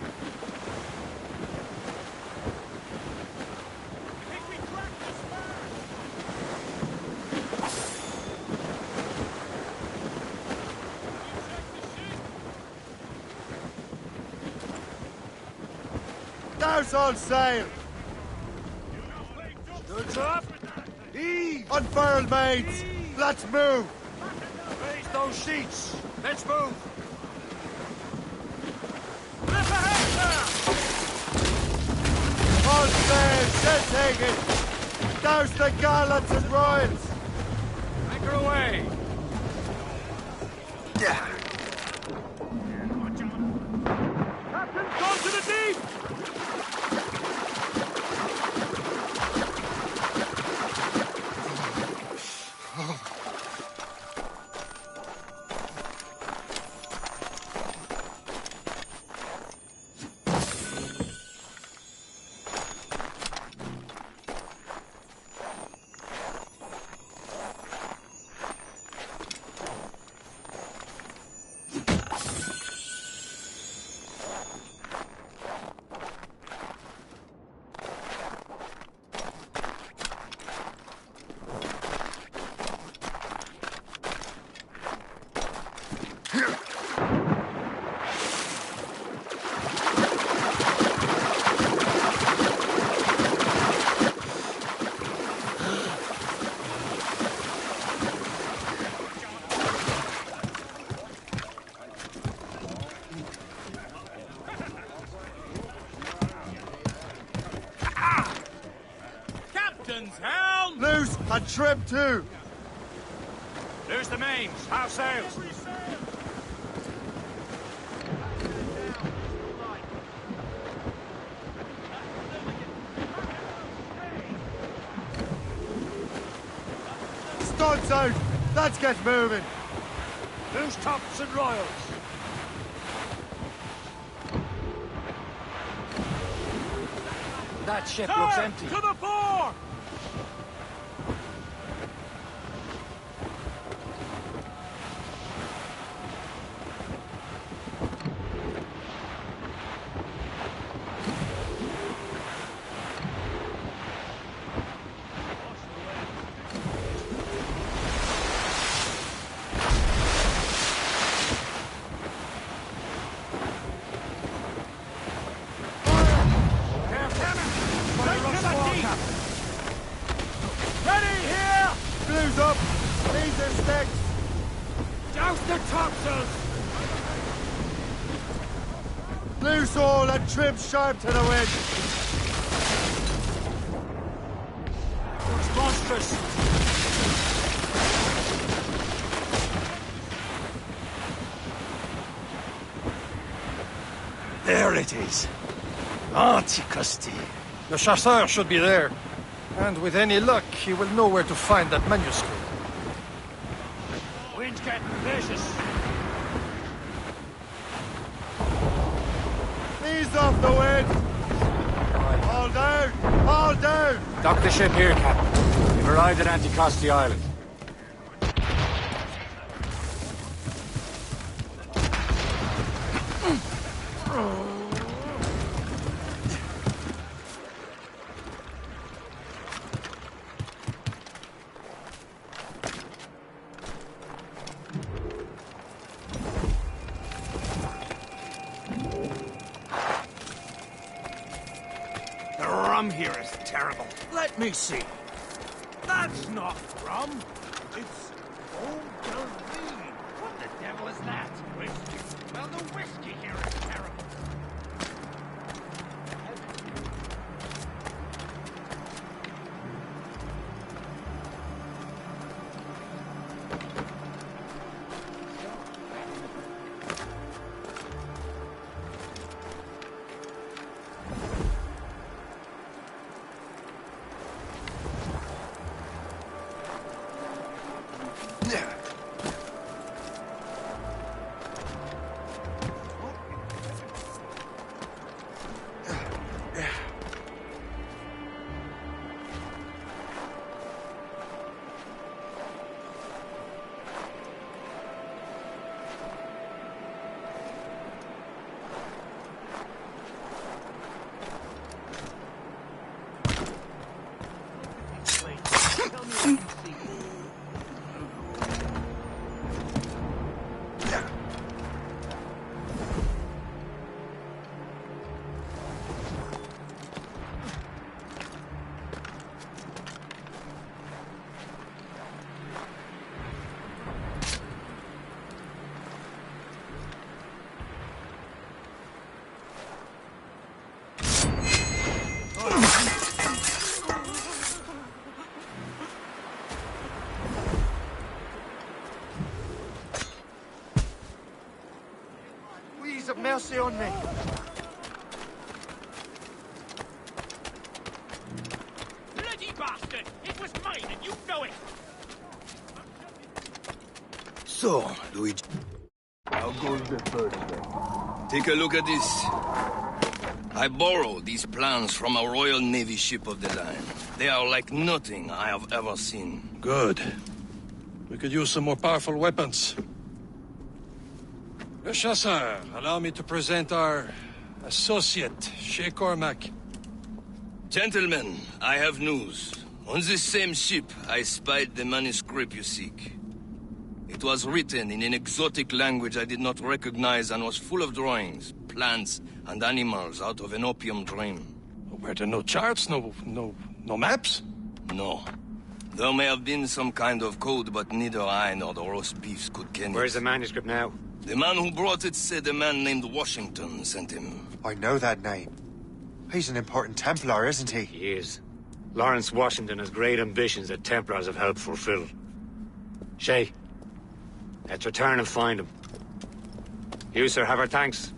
Douse all sail! Goods up! Heave! Unfurl, mates! Let's move! Raise those sheets! Let's move! Flip ahead, sir! All sail! Set taken! Douse the gallants and royals! Anchor away! Captain, gone to the deep! Loose and trim too! Loose the mains, half sails. Studs out! Let's get moving! Loose tops and royals. That ship looks empty. To the fore! Blues up! These are sticks! Douse the topsails! Loose all and trim sharp to the wind! Looks monstrous! There it is. Anticosti. Le chasseur should be there. And with any luck, he will know where to find that manuscript. Wind's getting vicious. Ease off the wind! All down! All down! Dock the ship here, Captain. We've arrived at Anticosti Island. The rum here is terrible. Let me see. That's not rum. It's eau de vie. What the devil is that? Whiskey. Well, the whiskey here is terrible. Please have mercy on me! Bloody bastard! It was mine and you know it! So, Luigi. How goes the first day? Take a look at this. I borrowed these plans from a Royal Navy ship of the line. They are like nothing I have ever seen. Good. We could use some more powerful weapons. Le Chasseur, allow me to present our associate, Shay Cormac. Gentlemen, I have news. On this same ship, I spied the manuscript you seek. It was written in an exotic language I did not recognize and was full of drawings, plants, and animals out of an opium dream. Were there no charts, no maps? No. There may have been some kind of code, but neither I nor the roast beefs could ken it. Where's the manuscript now? The man who brought it said a man named Washington sent him. I know that name. He's an important Templar, isn't he? He is. Lawrence Washington has great ambitions that Templars have helped fulfill. Shay, let's return and find him. You, sir, have our thanks.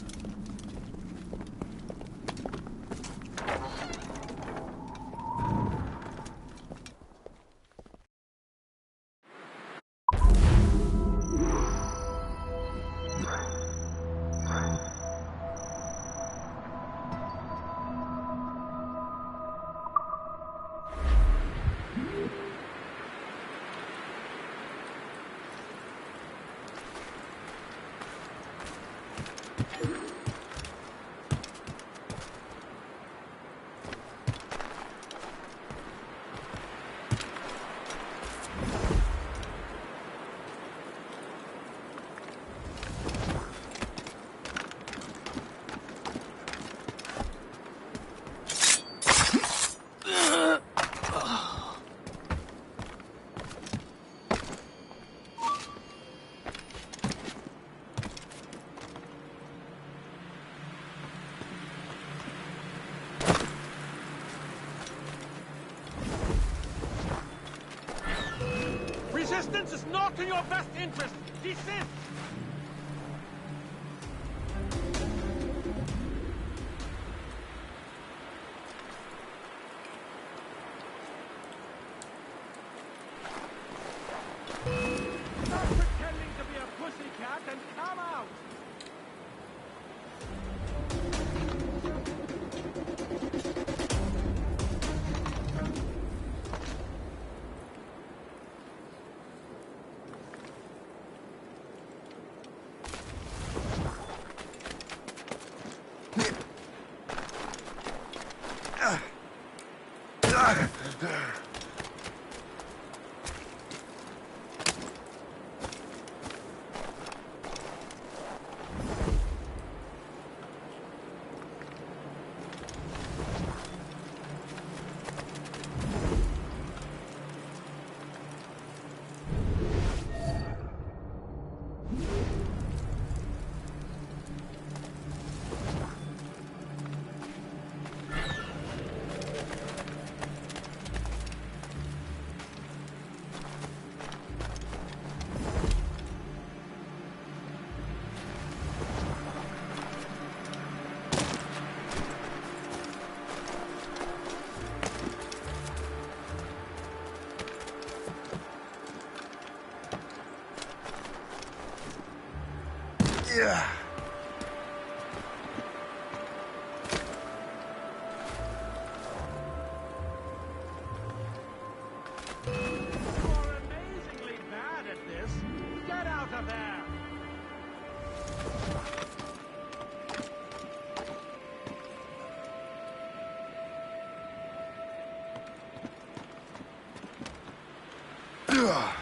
Resistance is not in your best interest! Desist! Stop pretending to be a pussycat and come out! Yeah. You're amazingly bad at this. Get out of there! Ugh.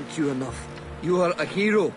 thank you enough. You are a hero.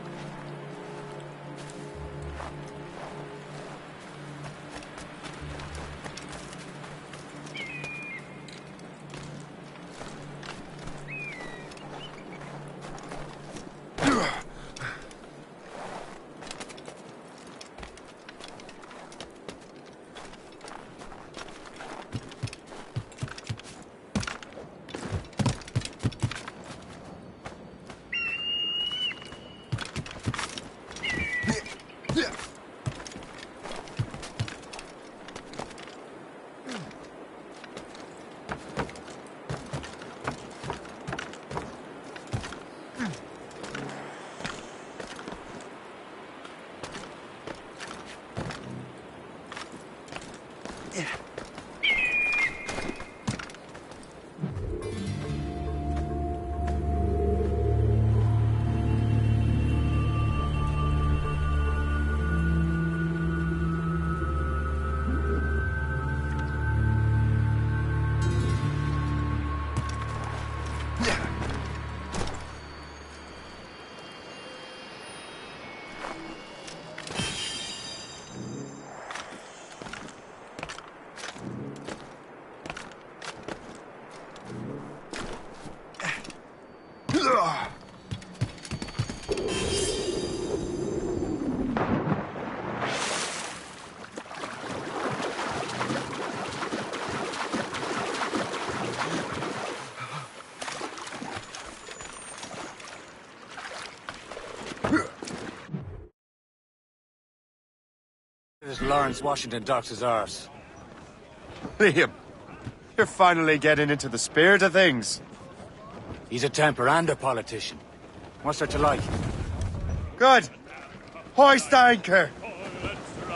Lawrence Washington docks his arse. Liam, you're finally getting into the spirit of things. He's a temper and a politician. What's there to like? Good. Hoist anchor.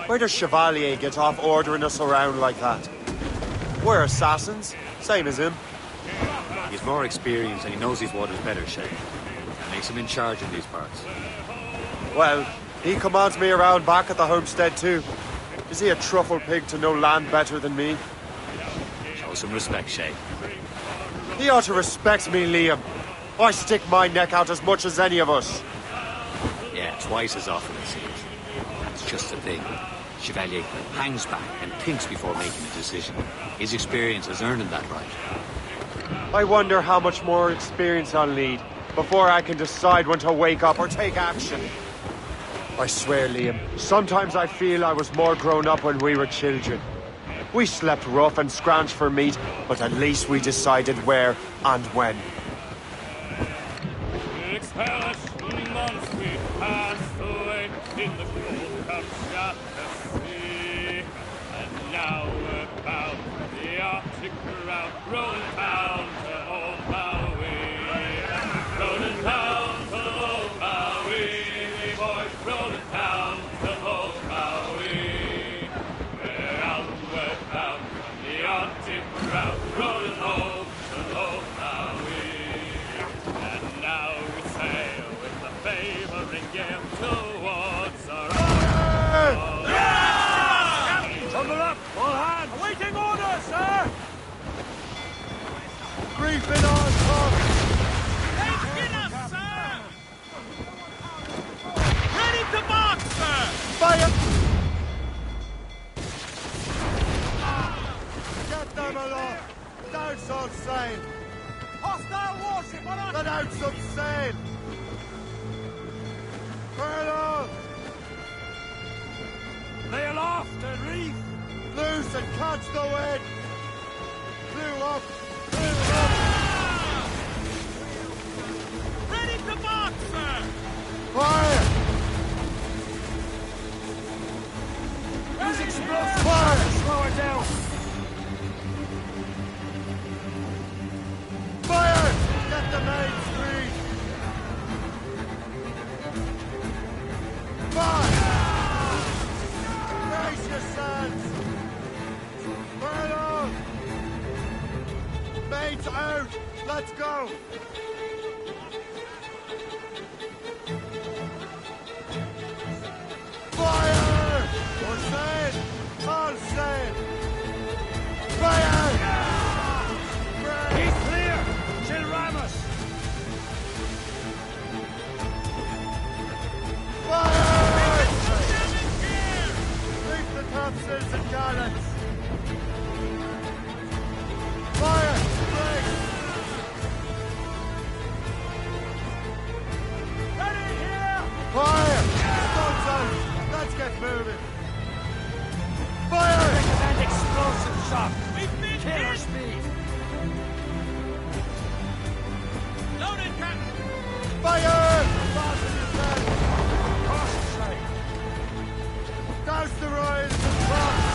Where does Chevalier get off ordering us around like that? We're assassins, same as him. He's more experienced and he knows these waters better, Shay. That makes him in charge in these parts. Well, he commands me around back at the homestead too. Is he a truffle pig to know land better than me? Show some respect, Shay. He ought to respect me, Liam. I stick my neck out as much as any of us. Yeah, twice as often it seems. That's just the thing. Chevalier hangs back and thinks before making a decision. His experience has earned him that right. I wonder how much more experience I'll need before I can decide when to wake up or take action. I swear, Liam, sometimes I feel I was more grown up when we were children. We slept rough and scrounged for meat, but at least we decided where and when. And now we're bound for the Arctic route, rolling down to Old Maui. Rolling down to Old Maui, boys, rolling down to Old Maui. We're outward bound from the Arctic route, rolling home to Old Maui. And now we sail with the favoring gale towards our Tumble up, all hands! Awaiting orders, sir! Briefing on top! Sir! Ready to march, sir! Fire! Get them aloft! Down some sail! Hostile warship on us! Let out some sail! Furlough! Lay aloft and reef! Loose and catch the wind! Blew up! Blew up! Ready to march, sir! Fire! Use explosive Fire! slow her down! Fire! Get the main screen! Fire! Brace yourselves! Furlough! Mates out! Let's go! Fire! We're sail! All sail! Fire! He's clear! She'll ram us! moving! Fire! Recommend explosive shock! We've been Killer hit! speed! Loaded, Captain! Fire! Fasten yourself! Caution, Shay! Douse the royals and cross!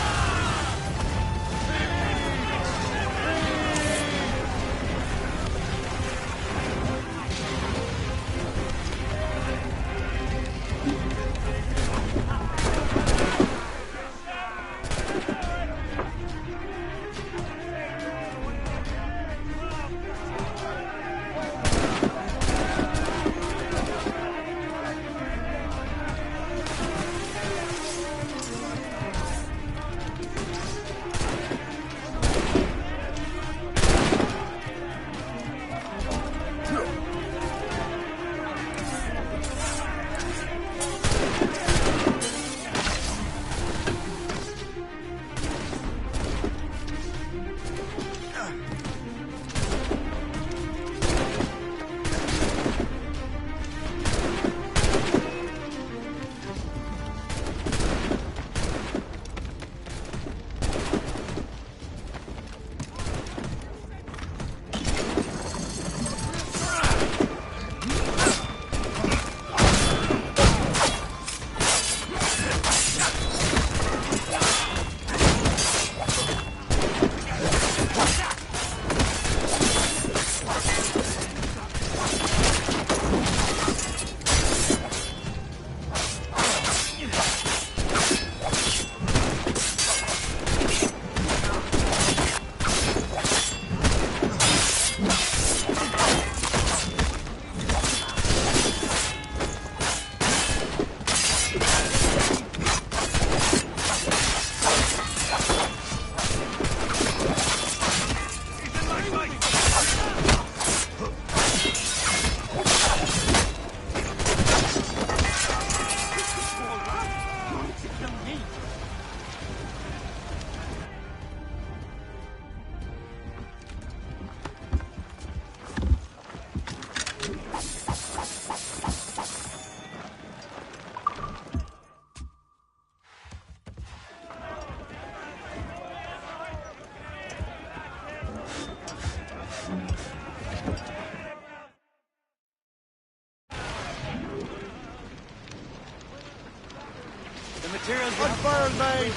Materials Unfurled, mate!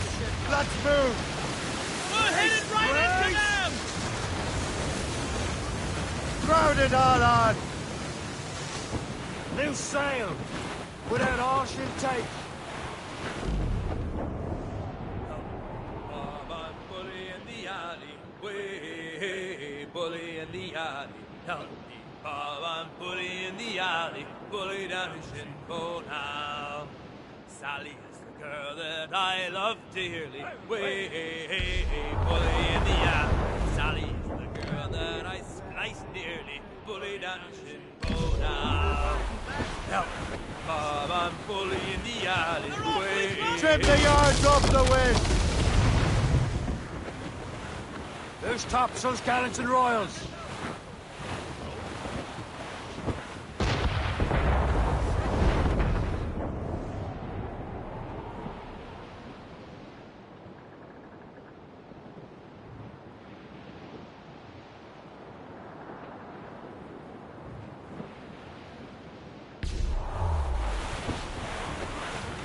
Let's move! We're headed right into them! Crowd it all on! New sail! Without all she'll take! Bully in the alley, way, bully in the alley. Help me, Bob, bully in the alley, bully down in Shinko now. Sally is the girl that I love dearly, way, bully in the alley. Sally is the girl that I slice dearly, bully down in Shinko now. Help me, Bob, I'm bully in the alley, way. Trim the yards off the wind! Loose topsails, gallants and royals!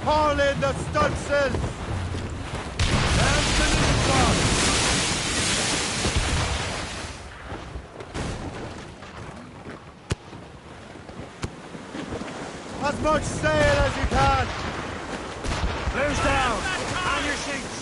Haul in the stunsails! As much sail as you can! Clears down! On your seats!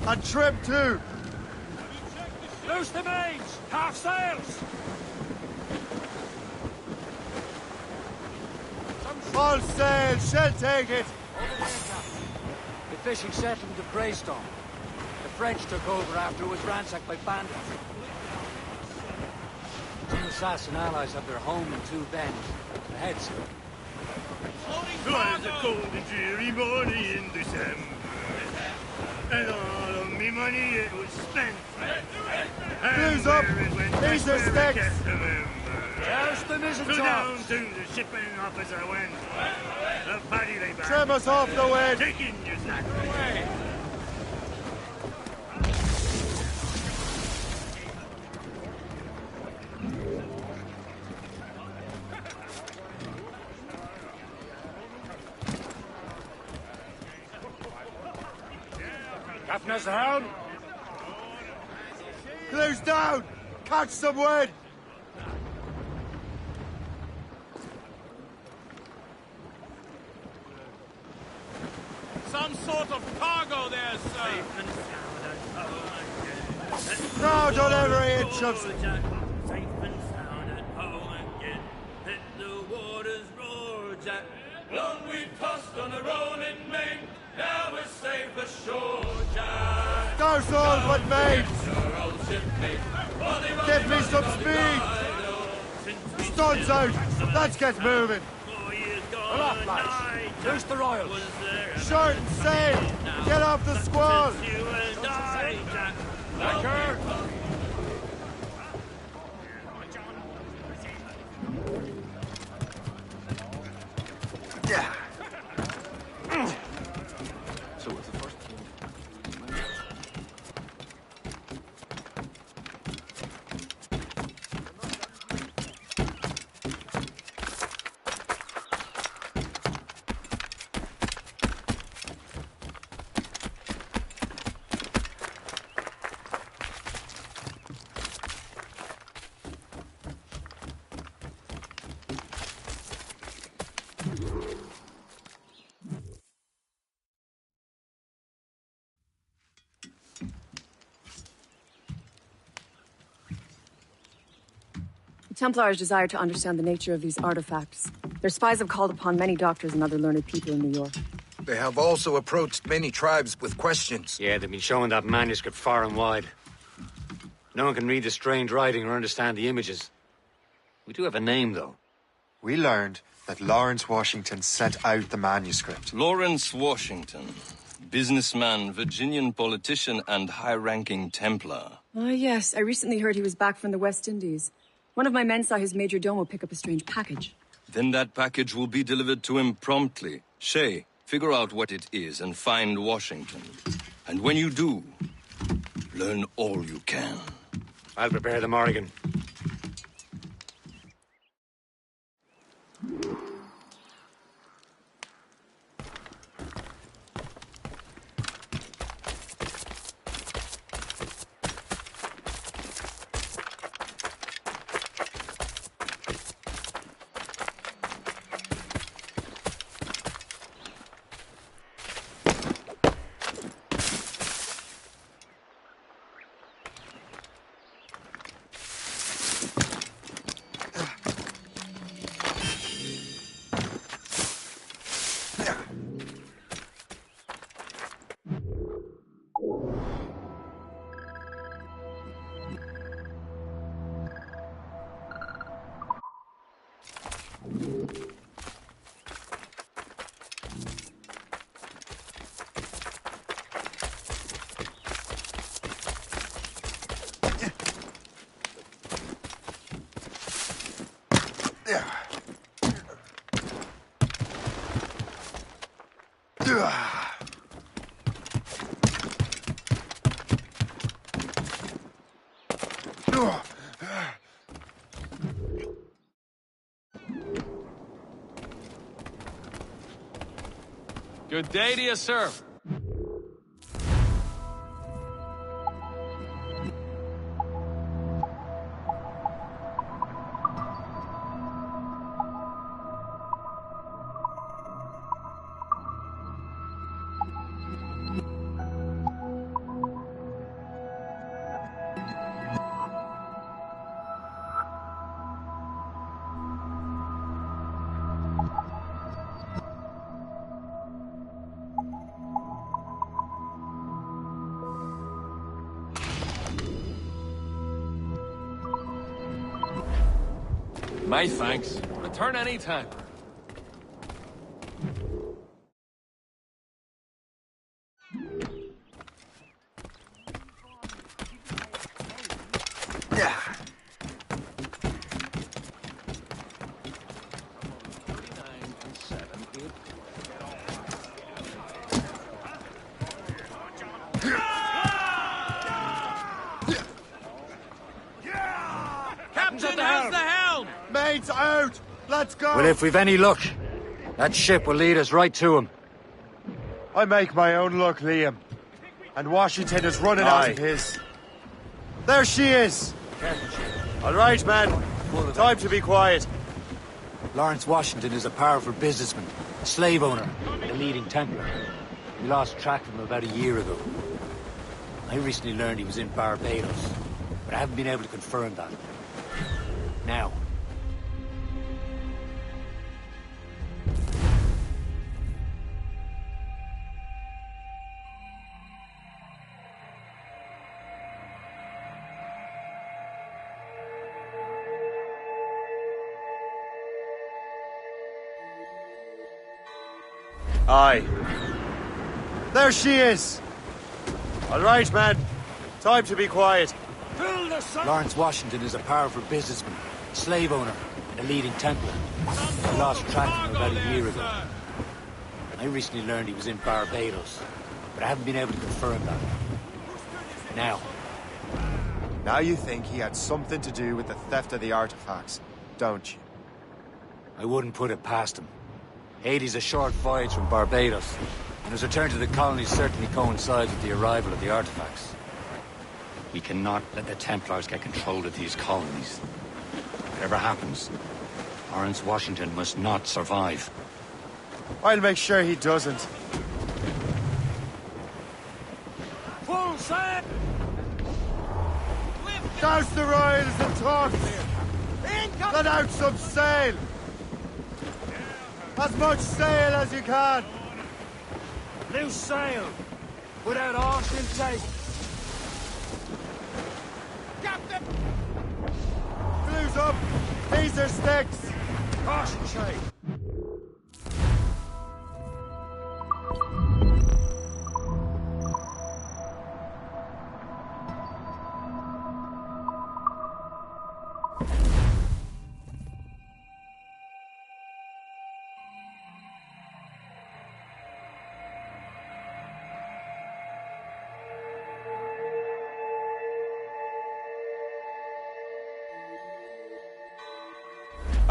And trim too! Loose the mains! Half sails! All sail! She'll take it! The fishing settled to Greystone. The French took over after it was ransacked by bandits. Some assassin allies have their home in Two Bends. The heads. Twas a cold and dreary morning in December, and all of me money it was spent. Who's up? He's a stick! There's the mizzen Flew down tops. to the shipping office I went. The paddy lay back. Trim us off the wind! Taking your snack away. Captain has the helm. Close down! Catch some wind! Some sort of cargo there, sir. Crowd on every inch of... Safe and sound at home again. Let the waters roar, Jack. Long we tossed on the rolling main. Now we're safe ashore, Jack. Douse all but mates! Give me some speed! Studs out! Let's get moving! Aloft, lads. Loose the royals. Short and sail! Get off the squall! Anchor. Yeah. So what's the first? The Templars desire to understand the nature of these artifacts. Their spies have called upon many doctors and other learned people in New York. They have also approached many tribes with questions. Yeah, they've been showing that manuscript far and wide. No one can read the strange writing or understand the images. We do have a name, though. We learned that Lawrence Washington sent out the manuscript. Lawrence Washington. Businessman, Virginian politician, and high-ranking Templar. Ah, yes. I recently heard he was back from the West Indies. One of my men saw his major domo pick up a strange package. Then that package will be delivered to him promptly. Shay, figure out what it is and find Washington. And when you do, learn all you can. I'll prepare the Morrigan. Good day to you, sir. My thanks. Return anytime. Captain, how's the helm? Mates out! Let's go! Well, if we've any luck, that ship will lead us right to him. I make my own luck, Liam. And Washington is running out of his. There she is! All right, man. Time to be quiet. Lawrence Washington is a powerful businessman, a slave owner, and a leading Templar. We lost track of him about a year ago. I recently learned he was in Barbados, but I haven't been able to confirm that. Now. Aye. There she is! All right, man. Time to be quiet. Lawrence Washington is a powerful businessman, a slave owner, and a leading Templar. We lost track of him about a year ago. I recently learned he was in Barbados, but I haven't been able to confirm that. Now. Now you think he had something to do with the theft of the artifacts, don't you? I wouldn't put it past him. Haiti's a short voyage from Barbados, and his return to the colonies certainly coincides with the arrival of the artifacts. We cannot let the Templars get control of these colonies. Whatever happens, Lawrence Washington must not survive. I'll make sure he doesn't. Full sail! Douse the royals and tops! Let out some sail! As much sail as you can! Loose sail! Without arse intake! Captain! Blues up! These are sticks! Caution, Shay!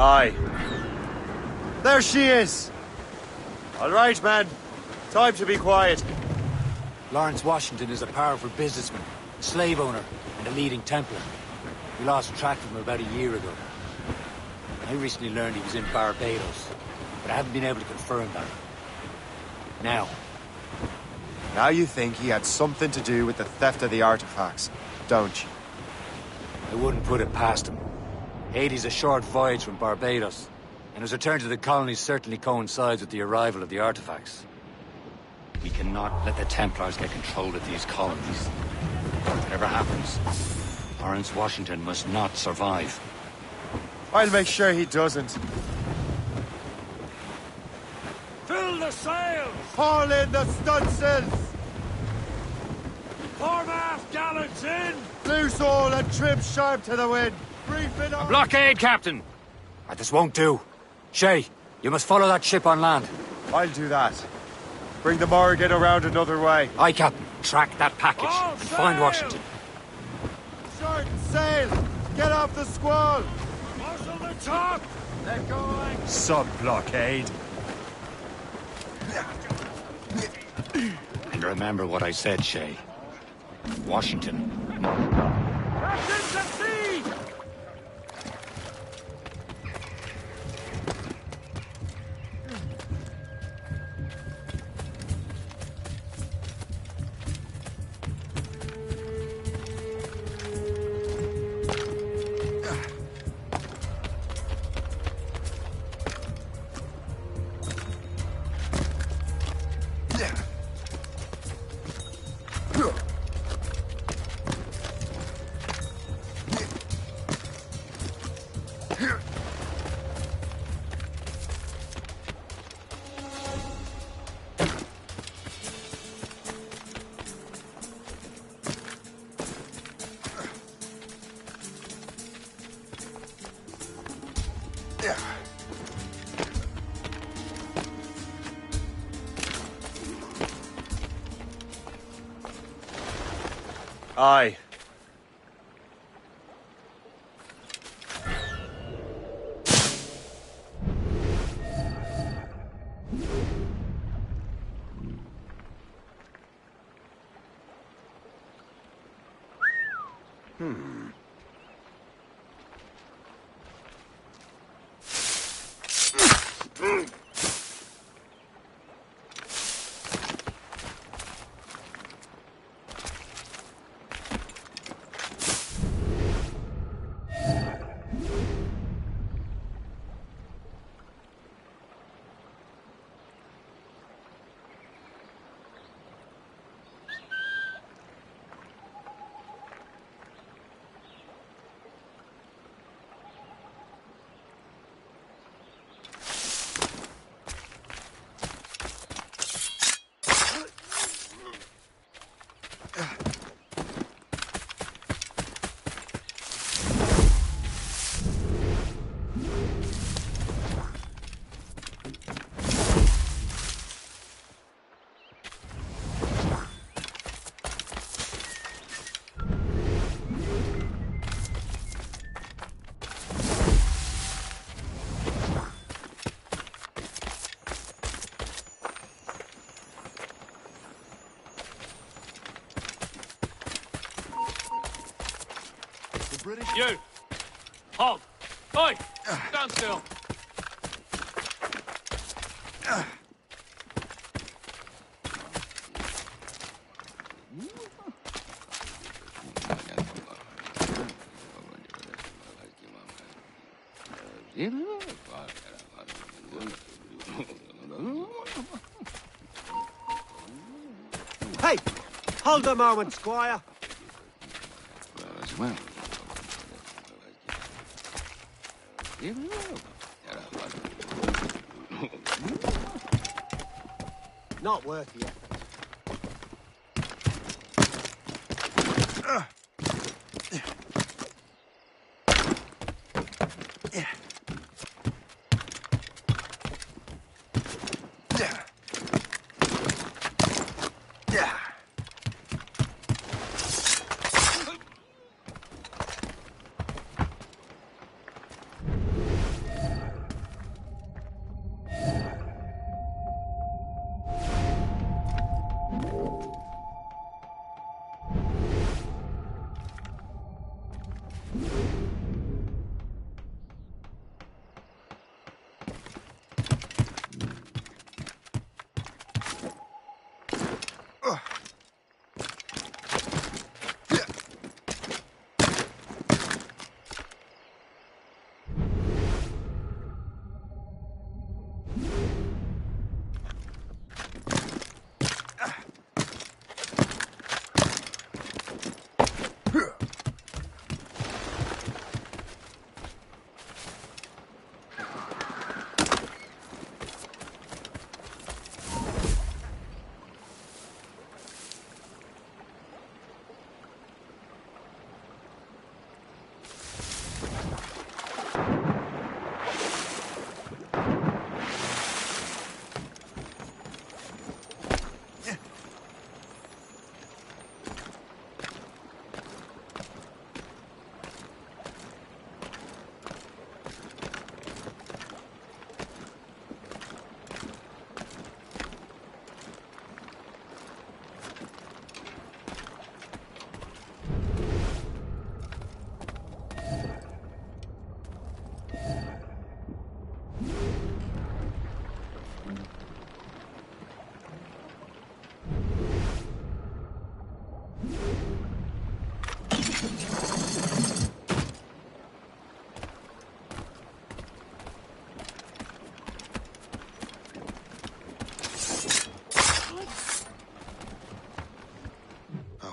Aye. There she is! All right, man. Time to be quiet. Lawrence Washington is a powerful businessman, a slave owner, and a leading Templar. We lost track of him about a year ago. I recently learned he was in Barbados, but I haven't been able to confirm that. Now. Now you think he had something to do with the theft of the artifacts, don't you? I wouldn't put it past him. Haiti's a short voyage from Barbados, and his return to the colonies certainly coincides with the arrival of the artifacts. We cannot let the Templars get control of these colonies. Whatever happens, Lawrence Washington must not survive. I'll make sure he doesn't. Fill the sails! Haul in the stunsails! Foremast gallants in! Loose all and trim sharp to the wind! Brief it on! Blockade, Captain! This won't do. Shay, you must follow that ship on land. I'll do that. Bring the Morgan around another way. Aye, Captain. Track that package and find Washington. Short sail! Get off the squall! Muzzle the top! They're going! Sub-blockade. And remember what I said, Shay. Washington. Captain to sea! Aye. You! Halt! Oi! Stand still! Hey! Hold a moment, Squire. Not worth the effort.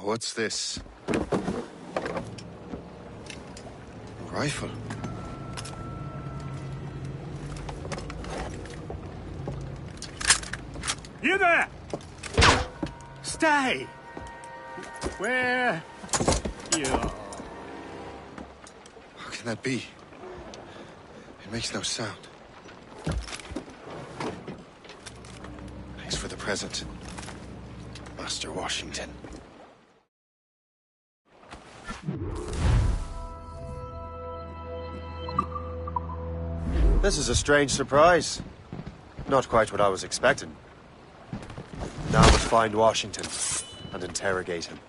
What's this? A rifle. You there! Stay! Where you are. How can that be? It makes no sound. Thanks for the present, Master Washington. This is a strange surprise. Not quite what I was expecting. Now I must find Washington and interrogate him.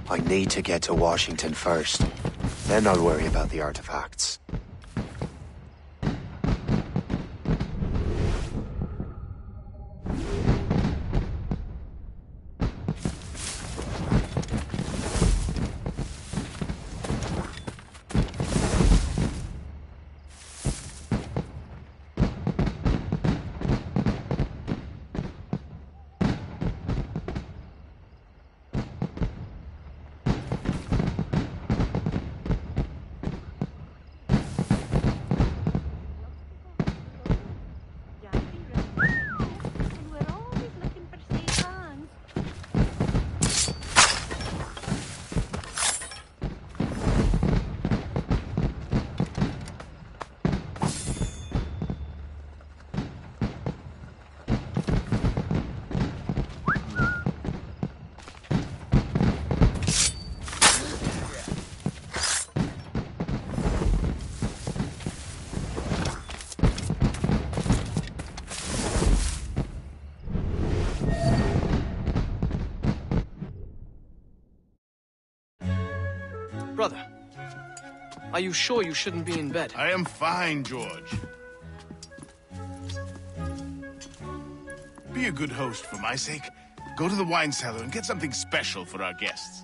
I need to get to Washington first. Then I'll worry about the artifacts. Brother, are you sure you shouldn't be in bed? I am fine, George. Be a good host for my sake. Go to the wine cellar and get something special for our guests.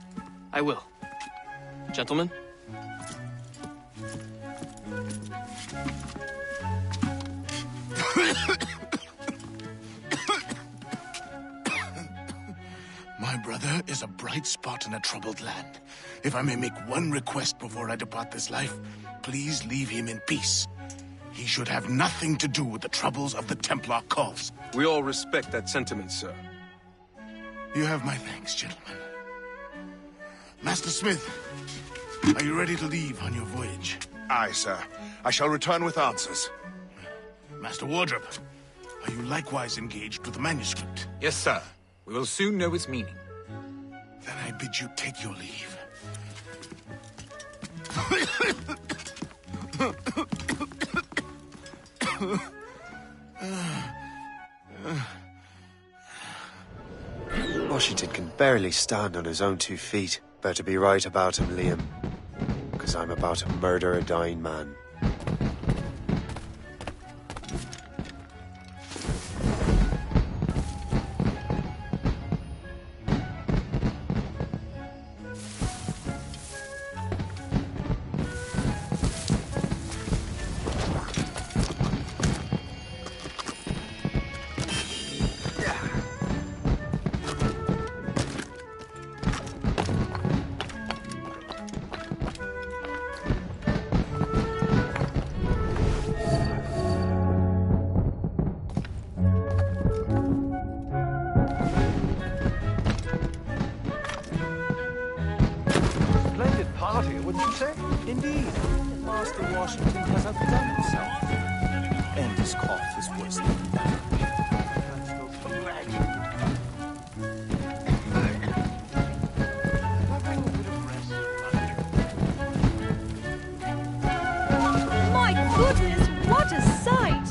I will. Gentlemen? My brother is a bright spot in a troubled land. If I may make one request before I depart this life, please leave him in peace. He should have nothing to do with the troubles of the Templar cause. We all respect that sentiment, sir. You have my thanks, gentlemen. Master Smith, are you ready to leave on your voyage? Aye, sir. I shall return with answers. Master Wardrop, are you likewise engaged with the manuscript? Yes, sir. We will soon know its meaning. Then I bid you take your leave. Washington can barely stand on his own 2 feet. Better be right about him, Liam. Because I'm about to murder a dying man. Indeed, Master Washington has outdone himself. And his cough is worse than that. My goodness, what a sight!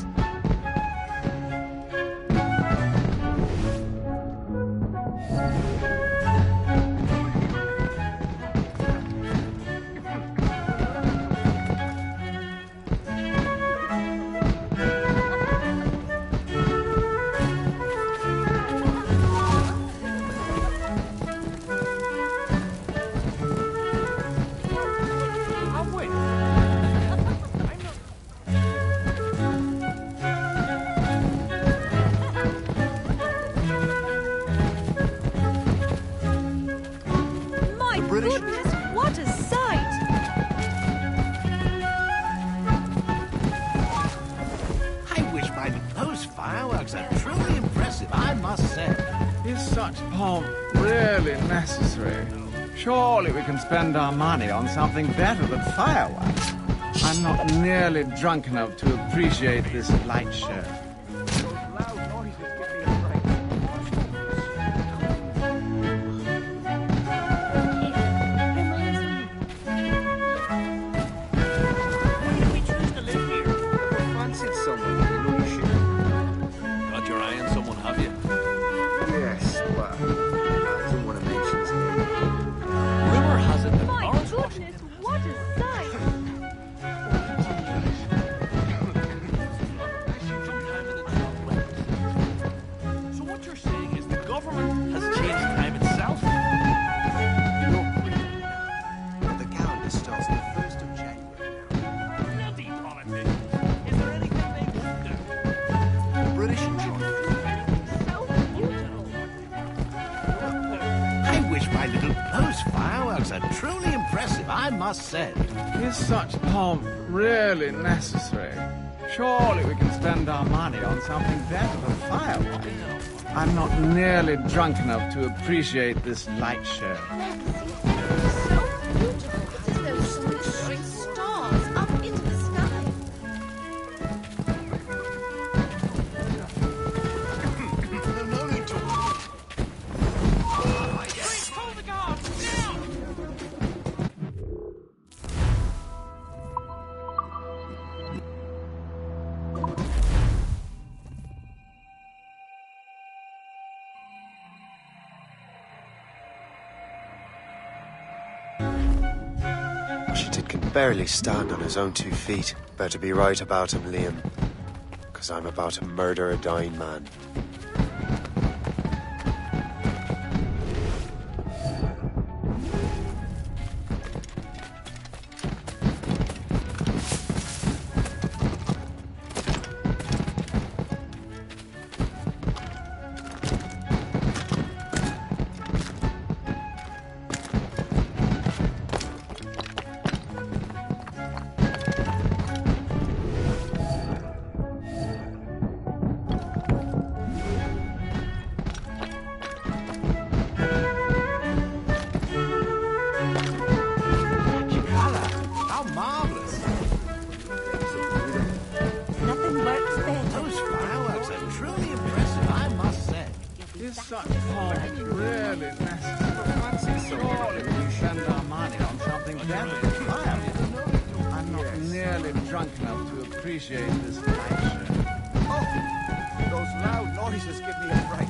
Goodness, what a sight! I wish those fireworks are truly impressive, I must say. Is such pomp really necessary? Surely we can spend our money on something better than fireworks. I'm not nearly drunk enough to appreciate this light show. Said. Is such pomp really necessary? Surely we can spend our money on something better than fireworks. I'm not nearly drunk enough to appreciate this light show. Washington can barely stand on his own 2 feet. Better be right about him, Liam. Because I'm about to murder a dying man. Appreciate this light show. Oh, those loud noises give me a fright.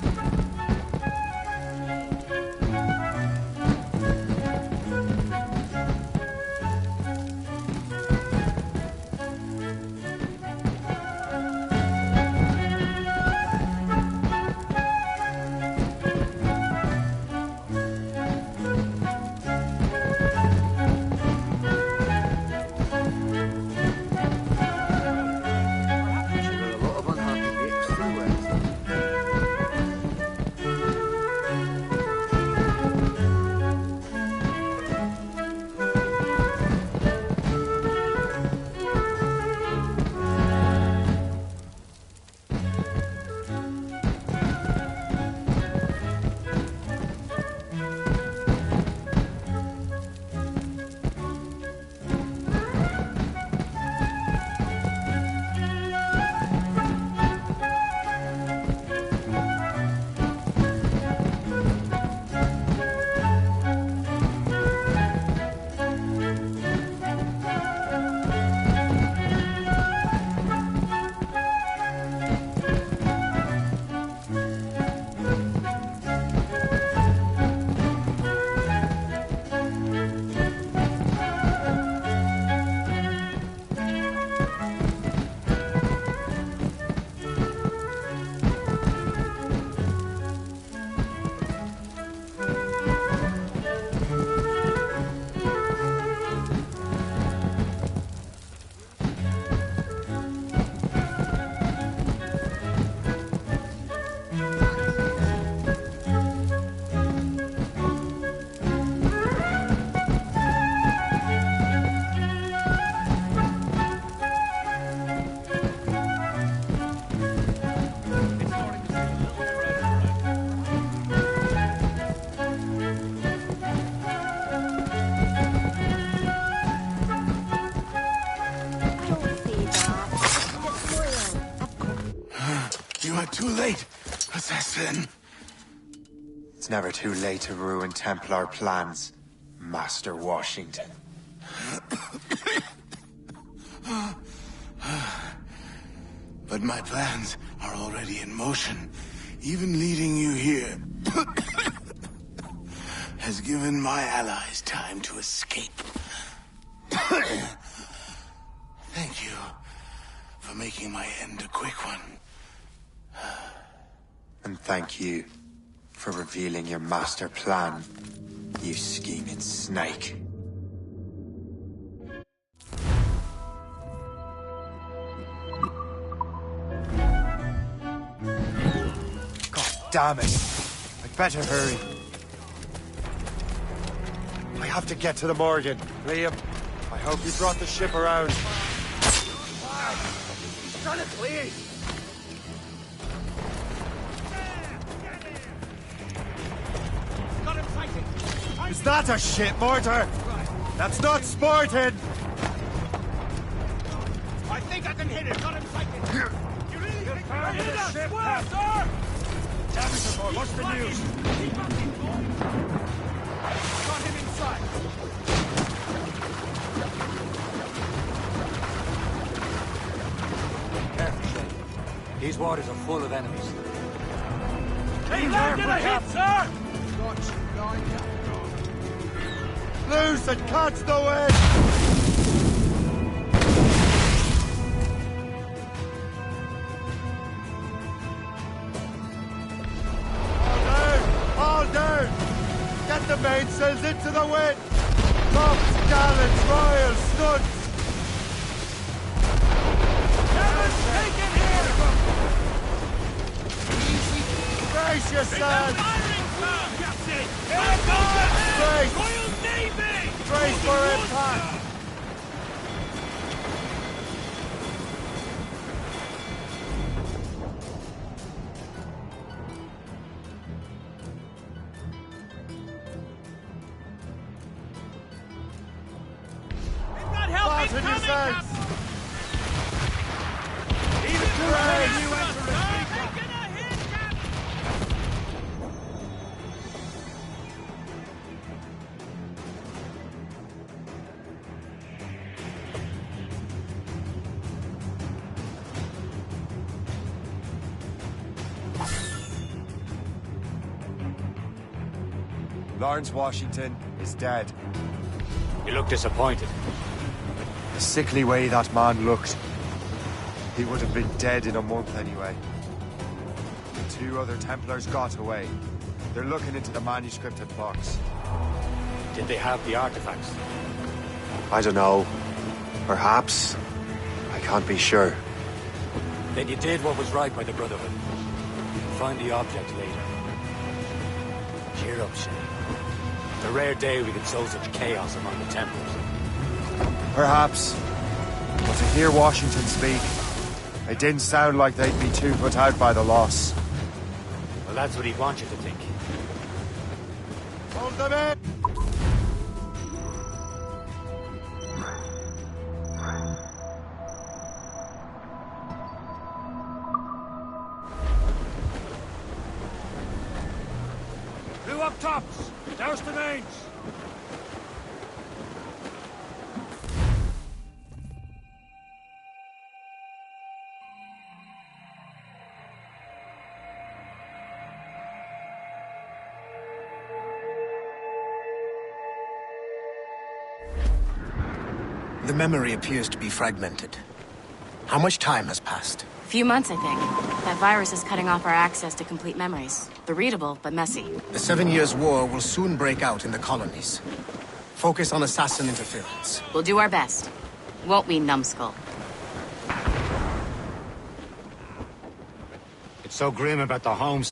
Too late, assassin. It's never too late to ruin Templar plans, Master Washington. But my plans are already in motion. Even leading you here has given my allies time to escape. Thank you for making my end a quick one. And thank you for revealing your master plan, you scheming snake. God damn it! I'd better hurry. I have to get to the Morgan. Liam, I hope you brought the ship around. Done it, please! Is that a ship mortar? That's not sporting! I think I can hit it. Got him sighted. You really think I hit it? Sir! Damage report. What's the news? Got him inside. Careful, Shay. These waters are full of enemies. They landed a hit, sir! Loose and catch the wind! the wind! Tops, gallants, royals, studs! Heaven's taken here! Brace yourselves! Captain! Here goes the Brace! Royal Navy! Brace for impact! Fasten yourselves! Lawrence Washington is dead. You look disappointed. The sickly way that man looked. He would have been dead in a month anyway. The 2 other Templars got away. They're looking into the manuscript and box. Did they have the artifacts? I don't know. Perhaps. I can't be sure. Then you did what was right by the Brotherhood. Find the object later. Cheer up, Shay. It's a rare day we could sow such chaos among the Templars. Perhaps. But to hear Washington speak, it didn't sound like they'd be too put out by the loss. Well, that's what he'd want you to think. Hold them in! Who up tops? Douse the mains! The memory appears to be fragmented. How much time has passed? A few months, I think. That virus is cutting off our access to complete memories. They're readable, but messy. The 7 Years' War will soon break out in the colonies. Focus on assassin interference. We'll do our best. Won't we, numbskull? It's so grim about the homes